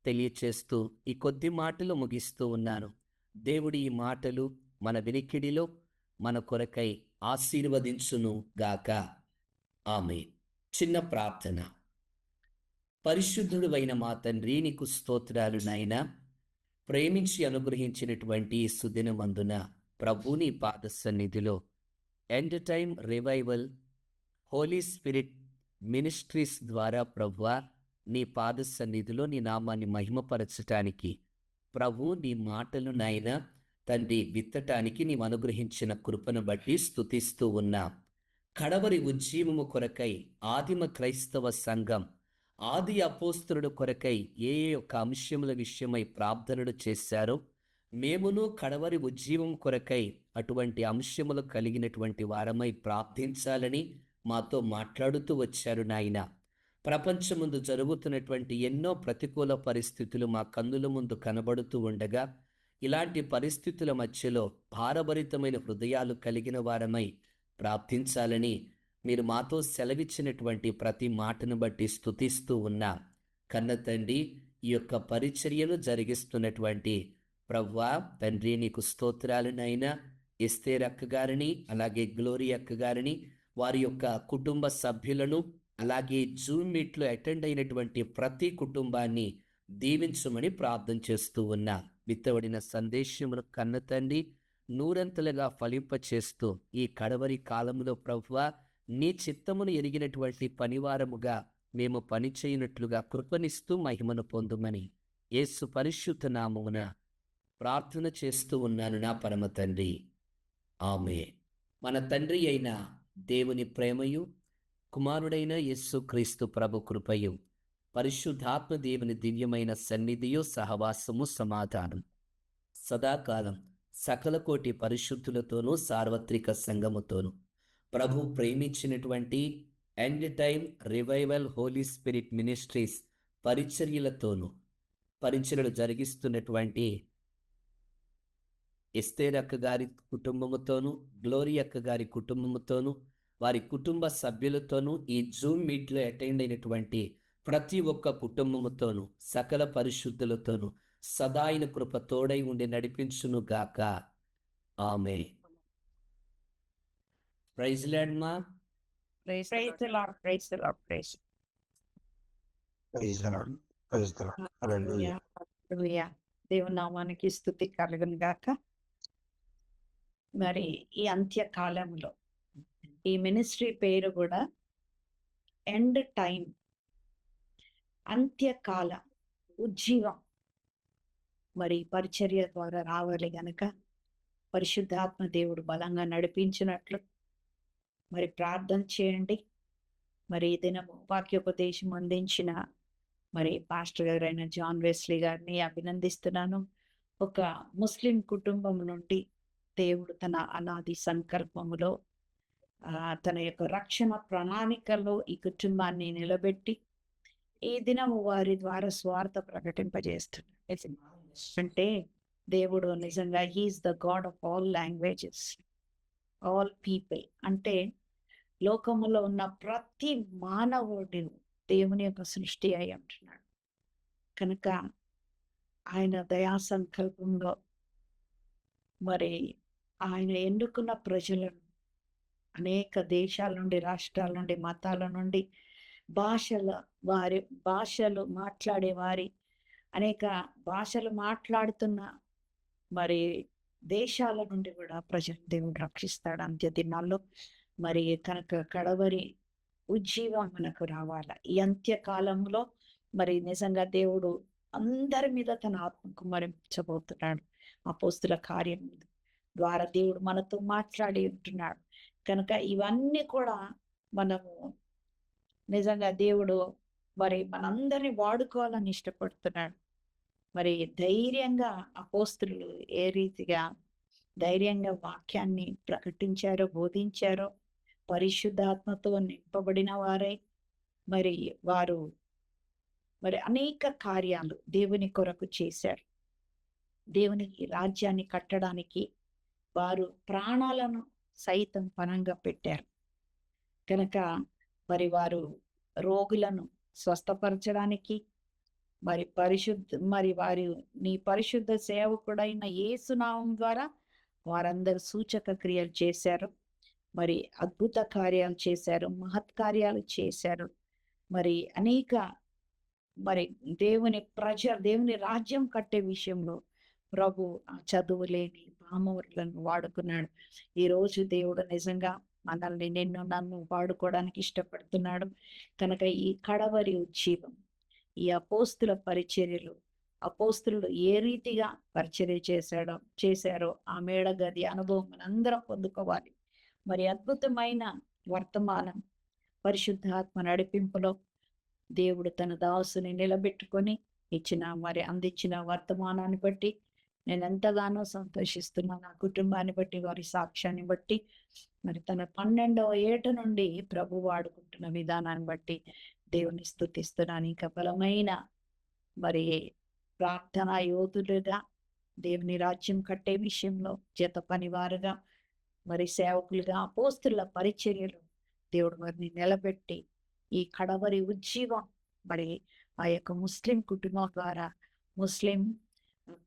తెలియచేస్తూ ఈ కొద్ది మాటలు ముగిస్తూ ఉన్నాను. దేవుడి ఈ మాటలు మన వినికిడిలో మన కొరకై ఆశీర్వదించును గాక. ఆమేన్. చిన్న ప్రార్థన. పరిశుద్ధుడు అయిన మా తండ్రి, నీకు స్తోత్రాలు నాయనా. ప్రేమించి అనుగ్రహించినటువంటి సుదినమందున ప్రభు నీ పాద సన్నిధిలో end time revival Holi spirit ministries ద్వారా ప్రభువా నీ పాద సన్నిధిలో నీ నామాన్ని మహిమపరచటానికి, ప్రభు నీ మాటలు నాయన తండ్రి విత్తటానికి నీవు అనుగ్రహించిన కృపను బట్టి స్తుతిస్తూ ఉన్నాం. కడవరి ఉజ్జీవము కొరకై ఆదిమ క్రైస్తవ సంఘం ఆది అపోస్తలుడు కొరకై ఏ యొక్క అంశముల విషయమై ప్రార్థనలు చేశారో, మేమును కడవరి ఉజ్జీవం కొరకై అటువంటి అంశములు కలిగినటువంటి వారమై ప్రార్థించాలని మాతో మాట్లాడుతూ వచ్చారు నాయన. ప్రపంచముందు జరుగుతున్నటువంటి ఎన్నో ప్రతికూల పరిస్థితులు మా కన్నుల ముందు కనబడుతూ ఉండగా, ఇలాంటి పరిస్థితుల మధ్యలో భారభరితమైన హృదయాలు కలిగిన వారమై ప్రార్థించాలని మీరు మాతో సెలవిచ్చినటువంటి ప్రతి మాటను బట్టి స్తుతిస్తూ ఉన్నా. కన్న తండ్రి, ఈ యొక్క పరిచర్యలు జరిగిస్తున్నటువంటి ప్రవ్వా తండ్రి నీకు స్తోత్రాలనైనా. ఎస్తేర్ అక్క గారిని, అలాగే గ్లోరీ అక్క గారిని, వారి యొక్క కుటుంబ సభ్యులను, అలాగే జూమ్ మీట్లో అటెండ్ అయినటువంటి ప్రతి కుటుంబాన్ని దీవించమని ప్రార్థన చేస్తూ ఉన్నా. విత్తబడిన సందేశమును కన్న తండ్రి నూరంతలుగా ఫలింపచేస్తూ ఈ కడవరి కాలంలో ప్రభువా నీ చిత్తమును ఎరిగినటువంటి పనివారముగా మేము పని చేయనట్లుగా కృపనిస్తూ మహిమను పొందుమని యేసు పరిశుద్ధ నామమున ప్రార్థన చేస్తూ ఉన్నాను నా పరమ తండ్రి. ఆమేన్. మన తండ్రి అయిన దేవుని ప్రేమయు, కుమారుడైన యేసు క్రీస్తు ప్రభు కృపయు, పరిశుద్ధాత్మ దేవుని దివ్యమైన సన్నిధియు, సహవాసము, సమాధానం సదాకాలం సకల కోటి పరిశుద్ధులతోనూ సార్వత్రిక సంఘముతోనూ ప్రభు ప్రేమించినటువంటి end time revival Holi spirit ministries పరిచర్యలతోనూ, పరిచర్యలు జరిగిస్తున్నటువంటి ఎస్తేర్ అక్క గారి కుటుంబముతోనూ, గ్లోరీ అక్క గారి కుటుంబముతోనూ, వారి కుటుంబ సభ్యులతోనూ, ఈ జూమ్ మీట్లో అటెండ్ అయినటువంటి ప్రతి ఒక్క కుటుంబముతోనూ, సకల పరిశుద్ధులతోనూ సదా ఆయన కృప తోడై ఉండి నడిపించును గాక. ఆమేన్. ప్రైజ్ లార్డ్ మా. Praise the Lord, praise the Lord, praise. Praise the Lord. Praise the Lord. Hallelujah. హల్లెలూయా. దేవుని నామానికి స్తుతి కలుగును గాక. మరి ఈ అంత్యకాలంలో ఈ మినిస్ట్రీ పేరు కూడా ఎండ్ టైం, అంత్యకాల ఉజ్జీవం. మరి పరిచర్య ద్వారా రావాలి గనక పరిశుద్ధాత్మ దేవుడు బలంగా నడిపించినట్లు మరి ప్రార్థన చేయండి. మరి ఈ దినము వాక్యోపదేశం అందించిన మరి పాస్టర్ గారైన జాన్ వెస్లీ గారిని అభినందిస్తున్నాను. ఒక ముస్లిం కుటుంబం నుండి దేవుడు తన అనాది సంకల్పములో తన యొక్క రక్షణ ప్రణాళికలో ఈ కుటుంబాన్ని నిలబెట్టి ఈ దినము వారి ద్వారా స్వార్థ ప్రకటింపజేస్తున్నాడు. అంటే దేవుడు నిజంగా he is the God of all languages, all people. అంటే లోకములో ఉన్న ప్రతి మానవుడు దేవుని యొక్క సృష్టి అయి అంటున్నాడు కనుక ఆయన దయా సంకల్పంలో మరి ఆయన ఎన్నుకున్న ప్రజలను అనేక దేశాల నుండి, రాష్ట్రాల నుండి, మతాల నుండి, వారి భాషలు మాట్లాడే వారి, అనేక భాషలు మాట్లాడుతున్న మరి దేశాల నుండి కూడా ప్రజలు దేవుడు రక్షిస్తాడు అంత్య దినాల్లో. మరి కనుక కడవరి ఉజ్జీవం మనకు రావాల. ఈ అంత్యకాలంలో మరి నిజంగా దేవుడు అందరి మీద తన ఆత్మ కుమ్మరించబోతున్నాడు. అపోస్తుల కార్యం ద్వారా దేవుడు మనతో మాట్లాడి ఉంటున్నాడు కనుక ఇవన్నీ కూడా మనము నిజంగా దేవుడు మరి మనందరినీ వాడుకోవాలని ఇష్టపడుతున్నాడు. మరి ధైర్యంగా అపోస్తులు ఏ రీతిగా ధైర్యంగా వాక్యాన్ని ప్రకటించారో, బోధించారో, పరిశుద్ధాత్మతో నింపబడిన వారై మరి వారు మరి అనేక కార్యాలు దేవుని కొరకు చేశారు. దేవుని రాజ్యాన్ని కట్టడానికి వారు ప్రాణాలను సైతం పణంగా పెట్టారు కనుక మరి వారు రోగులను స్వస్థపరచడానికి మరి వారి నీ పరిశుద్ధ సేవకుడైన యేసు నామం ద్వారా వారందరూ సూచక క్రియలు చేశారు. మరి అద్భుత కార్యాలు చేశారు, మహత్కార్యాలు చేశారు. మరి అనేక మరి దేవుని రాజ్యం కట్టే విషయంలో ప్రభు చదువు లేని పామరులను వాడుకున్నాడు. ఈరోజు దేవుడు నిజంగా మనల్ని నన్ను వాడుకోవడానికి ఇష్టపడుతున్నాడు కనుక ఈ కడవరి ఉజ్జీవం, ఈ అపోస్తుల పరిచర్యలు, అపోస్తులు ఏ రీతిగా పరిచర్య చేశారో ఆ మేడ గది అనుభవం మనందరం పొందుకోవాలి. మరి అద్భుతమైన వర్తమానం పరిశుద్ధాత్మ నడిపింపులో దేవుడు తన దాసుని నిలబెట్టుకొని అందించిన వర్తమానాన్ని బట్టి నేను ఎంతగానో సంతోషిస్తున్నాను. నా కుటుంబాన్ని బట్టి, వారి సాక్ష్యాన్ని బట్టి, మరి తన 12వ ఏట నుండి ప్రభు వాడుకుంటున్న విధానాన్ని బట్టి దేవుని స్తుతిస్తున్నాను. ఇంకా బలమైన మరి ప్రార్థనా యోధులుగా దేవుని రాజ్యం కట్టే విషయంలో జత పనివారుగా, మరి సేవకులుగా, అపోస్తుల పరిచర్యలు దేవుడు వారిని నిలబెట్టి ఈ కడవరి ఉజ్జీవం మరి ఆ యొక్క ముస్లిం కుటుంబం ద్వారా ముస్లిం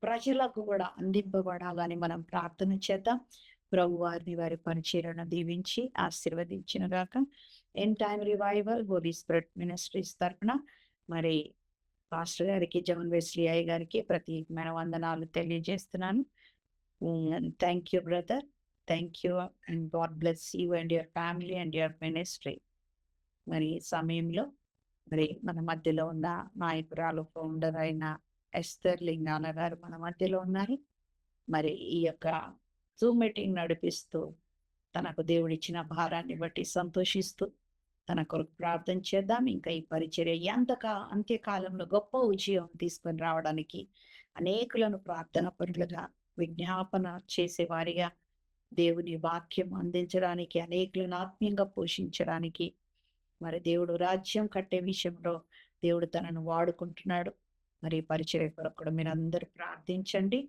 ప్రజలకు కూడా అందింపబడాలని మనం ప్రార్థన చేద్దాం. ప్రభు వారిని వారి పరిచర్యను దీవించి ఆశీర్వదించిన గాక. End time revival Holi spirit ministries తరఫున మరి పాస్టర్ గారికి, జాన్ వెస్లీ అయ్య గారికి ప్రత్యేకమైన వందనాలు తెలియజేస్తున్నాను. Thank you brother, thank you and God bless you and your family and your ministry. మరి ఈ సమయంలో మరి మన మధ్యలో ఉన్న నాయకురాలు, ఫౌండర్ అయిన ఎస్తర్ లింగాన గారు మన మధ్యలో ఉన్నారు. మరి ఈ యొక్క జూమ్ మీటింగ్ నడిపిస్తూ తనకు దేవుడిచ్చిన భారాన్ని బట్టి సంతోషిస్తూ తన కొరకు ప్రార్థన చేద్దాం. ఇంకా ఈ పరిచర్య అంత్యకాలంలో గొప్ప విజయం తీసుకొని రావడానికి అనేకులను ప్రార్థన పరులుగా, విజ్ఞాపన చేసేవారిగా, దేవుని వాక్యం అందించడానికి, అనేకులను ఆత్మీయంగా పోషించడానికి మరి దేవుడు రాజ్యం కట్టే విషయంలో దేవుడు తనను వాడుకుంటున్నాడు. మరి పరిచర్య కొరకు కూడా మీరు అందరూ ప్రార్థించండి.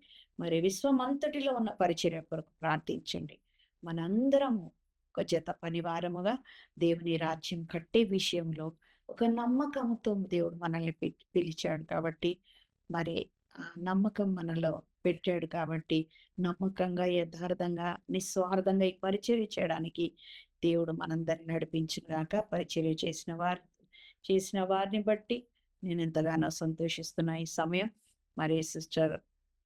మరి విశ్వమంతటిలో ఉన్న పరిచర్య కొరకు ప్రార్థించండి. మనందరము ఒక జత పనివారముగా దేవుని రాజ్యం కట్టే విషయంలో ఒక నమ్మకంతో దేవుడు మనల్ని పిలిచాడు కాబట్టి, మరి ఆ నమ్మకం మనలో పెట్టాడు కాబట్టి నమ్మకంగా, యథార్థంగా, నిస్వార్థంగా ఈ పరిచర్య చేయడానికి దేవుడు మనందరిని నడిపించుగాక. పరిచర్య చేసిన వారిని బట్టి నేను ఎంతగానో సంతోషిస్తున్నా. ఈ సమయం మరి సిస్టర్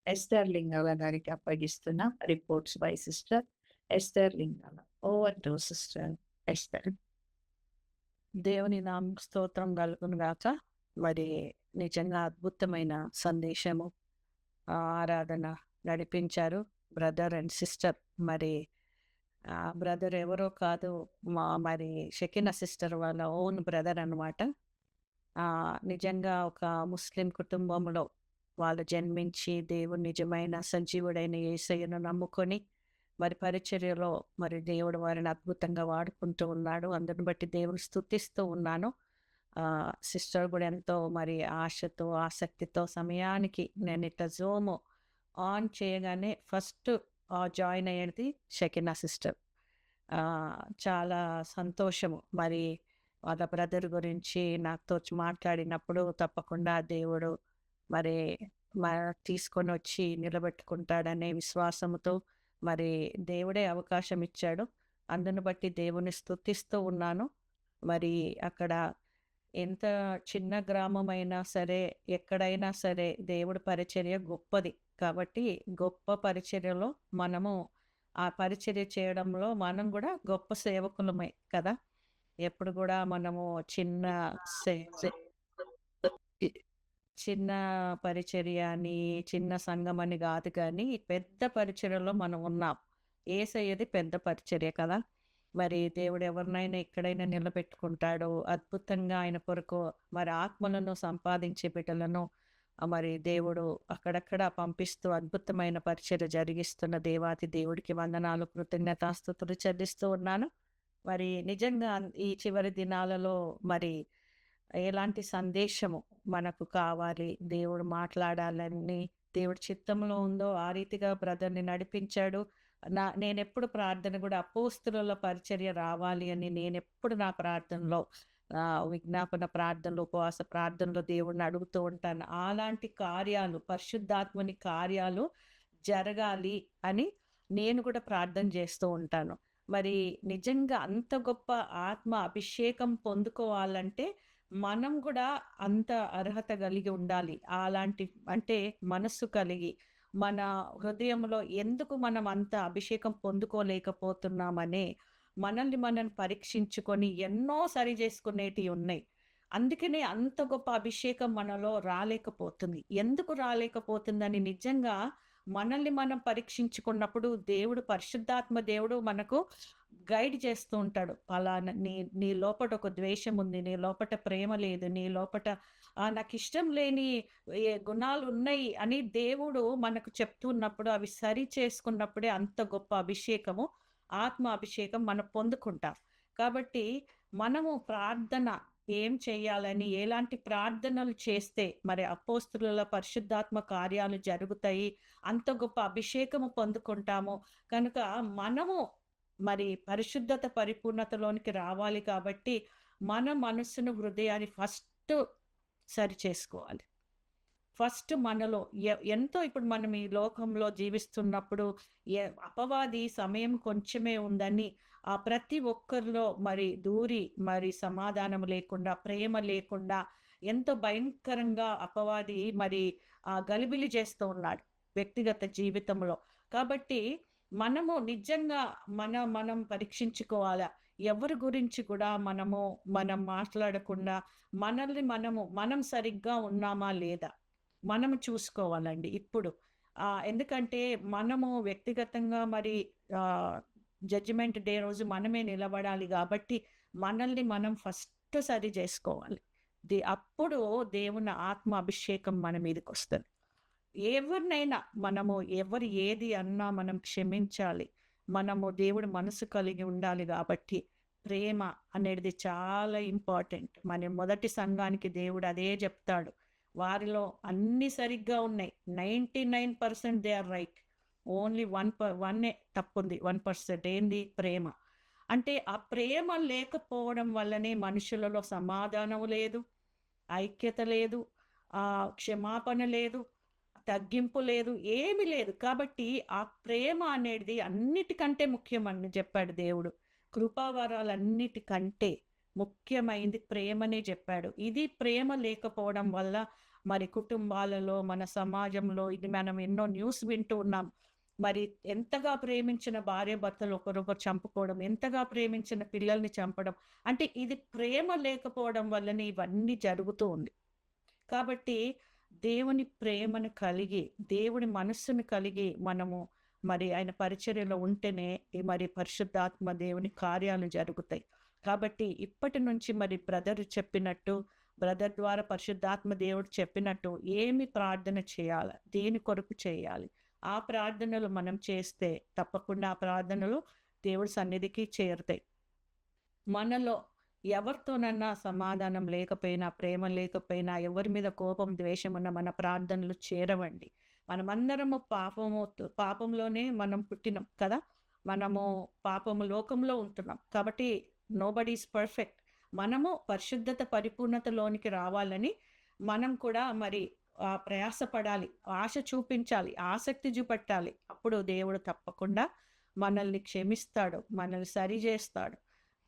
ఎస్తర్ లింగాల గారికి అప్పగిస్తున్నా. Reports by sister Esther Lingala. Over to sister Esther. దేవుని నామ స్తోత్రం కలుగును గాక. మరి నిజంగా అద్భుతమైన సందేశము, ఆరాధన నడిపించారు బ్రదర్ అండ్ సిస్టర్. మరి బ్రదర్ ఎవరో కాదు, మరి షకీనా సిస్టర్ వాళ్ళ ఓన్ బ్రదర్ అన్నమాట. నిజంగా ఒక ముస్లిం కుటుంబంలో వాళ్ళు జన్మించి దేవుడు నిజమైన సజీవుడైన యేసయ్యను నమ్ముకొని మరి పరిచర్యలో మరి దేవుడు వారిని అద్భుతంగా వాడుకుంటూ ఉన్నాడు. అందుని బట్టి దేవుని స్తుతిస్తూ ఉన్నాను. సిస్టర్ కూడా ఎంతో మరి ఆశతో, ఆసక్తితో సమయానికి నేను ఇట్లా జూమ్ ఆన్ చేయగానే ఫస్ట్ జాయిన్ అయ్యేది షకీనా సిస్టర్. చాలా సంతోషము. మరి వాళ్ళ బ్రదర్ గురించి నాతో మాట్లాడినప్పుడు తప్పకుండా దేవుడు మరి తీసుకొని వచ్చి నిలబెట్టుకుంటాడనే విశ్వాసంతో మరి దేవుడే అవకాశం ఇచ్చాడు. అందును బట్టి దేవుని స్తుతిస్తూ ఉన్నాను. మరి అక్కడ ఎంత చిన్న గ్రామమైనా సరే, ఎక్కడైనా సరే దేవుడి పరిచర్య గొప్పది. కాబట్టి గొప్ప పరిచర్యలో మనము ఆ పరిచర్య చేయడంలో మనం కూడా గొప్ప సేవకులమే కదా. ఎప్పుడు కూడా మనము చిన్న పరిచర్య అని, చిన్న సంఘం అని కాదు, కానీ పెద్ద పరిచర్యలో మనం ఉన్నాం. యేసయ్యది పెద్ద పరిచర్య కదా. మరి దేవుడు ఎవరినైనా ఎక్కడైనా నిలబెట్టుకుంటాడు. అద్భుతంగా ఆయన కొరకు మరి ఆత్మలను సంపాదించే బిడ్డలను మరి దేవుడు అక్కడక్కడ పంపిస్తూ అద్భుతమైన పరిచర్య జరిగిస్తున్న దేవాతి దేవుడికి వందనాలు, కృతజ్ఞతాస్తుతులు చెల్లిస్తూ ఉన్నాను. మరి నిజంగా ఈ చివరి దినాలలో మరి ఎలాంటి సందేశము మనకు కావాలి, దేవుడు మాట్లాడాలని దేవుడి చిత్తంలో ఉందో ఆ రీతిగా బ్రదర్ని నడిపించాడు. నేనెప్పుడు ప్రార్థన కూడా అపోస్తుల పరిచర్య రావాలి అని నేనెప్పుడు నా ప్రార్థనలో, విజ్ఞాపన ప్రార్థనలో, ఉపవాస ప్రార్థనలో దేవుడిని అడుగుతూ ఉంటాను. అలాంటి కార్యాలు, పరిశుద్ధాత్మని కార్యాలు జరగాలి అని నేను కూడా ప్రార్థన చేస్తూ ఉంటాను. మరి నిజంగా అంత గొప్ప ఆత్మ అభిషేకం పొందుకోవాలంటే మనం కూడా అంత అర్హత కలిగి ఉండాలి. అలాంటి అంటే మనస్సు కలిగి, మన హృదయంలో ఎందుకు మనం అంత అభిషేకం పొందుకోలేకపోతున్నామనే మనల్ని మనం పరీక్షించుకొని ఎన్నో సరి చేసుకునేటివి ఉన్నాయి. అందుకనే అంత గొప్ప అభిషేకం మనలో రాలేకపోతుంది. ఎందుకు రాలేకపోతుందని నిజంగా మనల్ని మనం పరీక్షించుకున్నప్పుడు దేవుడు, పరిశుద్ధాత్మ దేవుడు మనకు గైడ్ చేస్తూ ఉంటాడు. అలా నీ లోపట ఒక ద్వేషం ఉంది, నీ లోపట ప్రేమ లేదు, నీ లోపట నాకు ఇష్టం లేని గుణాలు ఉన్నాయి అని దేవుడు మనకు చెప్తున్నప్పుడు, అవి సరి చేసుకున్నప్పుడే అంత గొప్ప అభిషేకము, ఆత్మ అభిషేకం మనం పొందుకుంటాం. కాబట్టి మనము ప్రార్థన ఏం చేయాలని, ఎలాంటి ప్రార్థనలు చేస్తే మరి అపోస్తుల పరిశుద్ధాత్మ కార్యాలు జరుగుతాయి, అంత గొప్ప అభిషేకము పొందుకుంటాము. కనుక మనము మరి పరిశుద్ధత పరిపూర్ణతలోనికి రావాలి కాబట్టి మన మనస్సును, హృదయాన్ని ఫస్ట్ సరి చేసుకోవాలి. ఫస్ట్ మనలో ఎంతో ఇప్పుడు మనం ఈ లోకంలో జీవిస్తున్నప్పుడు అపవాది సమయం కొంచెమే ఉందని ప్రతి ఒక్కరిలో మరి దూరి మరి సమాధానం లేకుండా, ప్రేమ లేకుండా ఎంతో భయంకరంగా అపవాది మరి గలిబిలి చేస్తూ ఉన్నాడు వ్యక్తిగత జీవితంలో. కాబట్టి మనము నిజంగా మనం పరీక్షించుకోవాలా. ఎవరి గురించి కూడా మనం మాట్లాడకుండా మనం సరిగ్గా ఉన్నామా లేదా మనము చూసుకోవాలండి ఇప్పుడు. ఎందుకంటే మనము వ్యక్తిగతంగా మరి జడ్జిమెంట్ డే రోజు మనమే నిలబడాలి కాబట్టి మనల్ని మనం ఫస్ట్ సరి చేసుకోవాలి. అప్పుడు దేవుని ఆత్మ అభిషేకం మన మీదకి వస్తుంది. ఎవరినైనా ఎవరు ఏది అన్నా మనం క్షమించాలి. దేవుడి మనసు కలిగి ఉండాలి కాబట్టి ప్రేమ అనేది చాలా ఇంపార్టెంట్. మన మొదటి సంఘానికి దేవుడు అదే చెప్తాడు. వారిలో అన్ని సరిగ్గా ఉన్నాయి, 99% దే ఆర్ రైట్, ఓన్లీ 1 తప్పుంది, 1% ఏంది? ప్రేమ. అంటే ఆ ప్రేమ లేకపోవడం వల్లనే మనుషులలో సమాధానం లేదు, ఐక్యత లేదు, క్షమాపణ లేదు, తగ్గింపు లేదు, ఏమి లేదు. కాబట్టి ఆ ప్రేమ అనేది అన్నిటికంటే ముఖ్యమని చెప్పాడు దేవుడు. కృపావరాలన్నిటికంటే ముఖ్యమైనది ప్రేమనే చెప్పాడు. ఇది ప్రేమ లేకపోవడం వల్ల మరి కుటుంబాలలో, మన సమాజంలో ఇది మనం ఎన్నో న్యూస్ వింటూ ఉన్నాం. మరి ఎంతగా ప్రేమించిన భార్య భర్తలు ఒకరొకరు చంపుకోవడం, ఎంతగా ప్రేమించిన పిల్లల్ని చంపడం, అంటే ఇది ప్రేమ లేకపోవడం వల్లనే ఇవన్నీ జరుగుతూ ఉంది. కాబట్టి దేవుని ప్రేమను కలిగి, దేవుని మనస్సును కలిగి మనము మరి ఆయన పరిచర్యలో ఉంటేనే మరి పరిశుద్ధాత్మ దేవుని కార్యాలు జరుగుతాయి. కాబట్టి ఇప్పటి నుంచి మరి బ్రదర్ ద్వారా పరిశుద్ధాత్మ దేవుడు చెప్పినట్టు ఏమి ప్రార్థన చేయాలి, దేని కొరకు చేయాలి, ఆ ప్రార్థనలు మనం చేస్తే తప్పకుండా ఆ ప్రార్థనలు దేవుడి సన్నిధికి చేరుతాయి. మనలో ఎవరితోనన్నా సమాధానం లేకపోయినా, ప్రేమ లేకపోయినా, ఎవరి మీద కోపం, ద్వేషం ఉన్న మన ప్రార్థనలు చేరవండి. మనమందరము పాపంలోనే మనం పుట్టినాం కదా, మనము లోకంలో ఉంటున్నాం. కాబట్టి నోబడీ ఈజ్ పర్ఫెక్ట్. మనము పరిశుద్ధత పరిపూర్ణతలోనికి రావాలని మనం కూడా మరి ప్రయాసపడాలి, ఆశ చూపించాలి, ఆసక్తి చూపెట్టాలి. అప్పుడు దేవుడు తప్పకుండా మనల్ని క్షమిస్తాడు, మనల్ని సరి చేస్తాడు.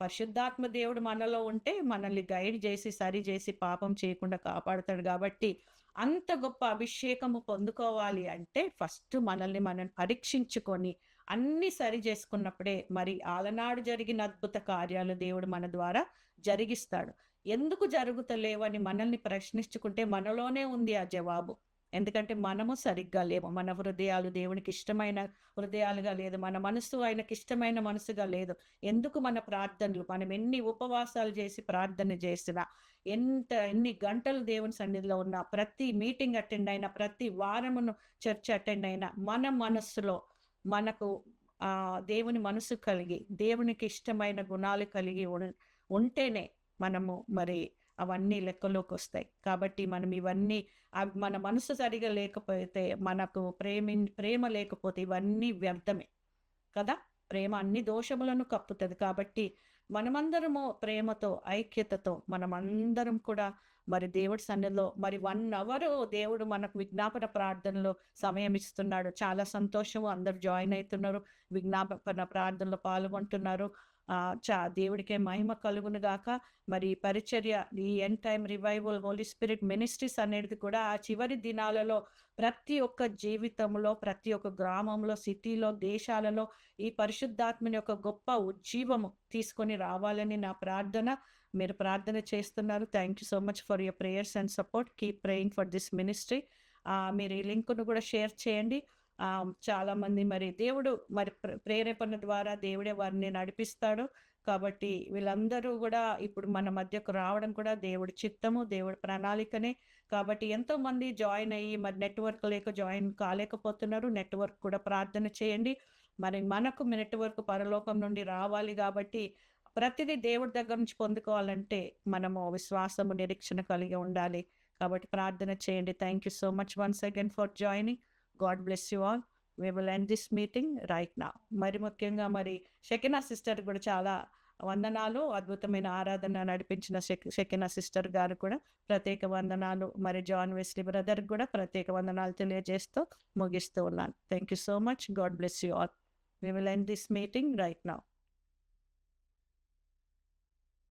పరిశుద్ధాత్మ దేవుడు మనలో ఉంటే మనల్ని గైడ్ చేసి, సరి చేసి, పాపం చేయకుండా కాపాడుతాడు. కాబట్టి అంత గొప్ప అభిషేకము పొందుకోవాలి అంటే ఫస్ట్ మనల్ని మనం పరీక్షించుకొని అన్ని సరి చేసుకున్నప్పుడే మరి ఆలనాడు జరిగిన అద్భుత కార్యాలు దేవుడు మన ద్వారా జరిగిస్తాడు. ఎందుకు జరుగుతలేవని మనల్ని ప్రశ్నించుకుంటే మనలోనే ఉంది ఆ జవాబు. ఎందుకంటే మనము సరిగ్గా లేము, మన హృదయాలు దేవునికి ఇష్టమైన హృదయాలుగా లేదు, మన మనసు ఆయనకి ఇష్టమైన మనసుగా లేదు. ఎందుకు మన ప్రార్థనలు, మనం ఎన్ని ఉపవాసాలు చేసి ప్రార్థన చేసినా, ఎన్ని గంటలు దేవుని సన్నిధిలో ఉన్నా, ప్రతి మీటింగ్ అటెండ్ అయినా, ప్రతి వారమును చర్చ్ అటెండ్ అయినా, మన మనస్సులో మనకు దేవుని మనసు కలిగి, దేవునికి ఇష్టమైన గుణాలు కలిగి ఉంటేనే మనము మరి అవన్నీ లెక్కలోకి వస్తాయి. కాబట్టి మనం ఇవన్నీ మన మనసు సరిగా లేకపోతే, మనకు ప్రేమ లేకపోతే ఇవన్నీ వ్యర్థమే కదా. ప్రేమ అన్ని దోషములను కప్పుతుంది. కాబట్టి మనమందరము ప్రేమతో, ఐక్యతతో మనమందరం కూడా మరి దేవుడి సన్నిధిలో మరి 1 hour దేవుడు మనకు విజ్ఞాపన ప్రార్థనలో సమయం ఇస్తున్నాడు. చాలా సంతోషము, అందరు జాయిన్ అవుతున్నారు, విజ్ఞాపన ప్రార్థనలో పాల్గొంటున్నారు. దేవుడికే మహిమ కలుగును గాక. మరి పరిచర్య, ఈ end time revival Holi spirit ministries అనేది కూడా ఆ చివరి దినాలలో ప్రతి ఒక్క జీవితంలో, ప్రతి ఒక్క గ్రామంలో, సిటీలో, దేశాలలో ఈ పరిశుద్ధాత్మని యొక్క గొప్ప ఉజ్జీవము తీసుకొని రావాలని నా ప్రార్థన. మీరు ప్రార్థన చేస్తున్నారు. Thank you so much for your prayers and support. Keep praying for this ministry. మీరు ఈ లింక్ను కూడా షేర్ చేయండి. చాలా మంది మరి దేవుడు మరి ప్రేరేపణ ద్వారా దేవుడే వారిని నడిపిస్తాడు. కాబట్టి వీళ్ళందరూ కూడా ఇప్పుడు మన మధ్యకు రావడం కూడా దేవుడి చిత్తము, దేవుడి ప్రణాళికనే. కాబట్టి ఎంతో మంది జాయిన్ అయ్యి మరి నెట్వర్క్ లేక జాయిన్ కాలేకపోతున్నారు. నెట్వర్క్ కూడా ప్రార్థన చేయండి. మరి మనకు నెట్వర్క్ పరలోకం నుండి రావాలి కాబట్టి ప్రతిదీ దేవుడి దగ్గర నుంచి పొందుకోవాలంటే మనము విశ్వాసము నిరీక్షణ కలిగి ఉండాలి. కాబట్టి ప్రార్థన చేయండి. Thank you so much once again for joining. God bless you all. We will end this meeting right now. మరి ముఖ్యంగా మరి షెకినా సిస్టర్ కూడా చాలా వందనాలు. అద్భుతమైన ఆరాధన నడిపించిన షెకినా సిస్టర్ గారు కూడా ప్రత్యేక వందనాలు. మరి జాన్ వెస్లీ బ్రదర్ కూడా ప్రత్యేక వందనాలు తెలియజేస్తూ ముగిస్తూ ఉన్నాను. Thank you so much. God bless you all. We will end this meeting right now.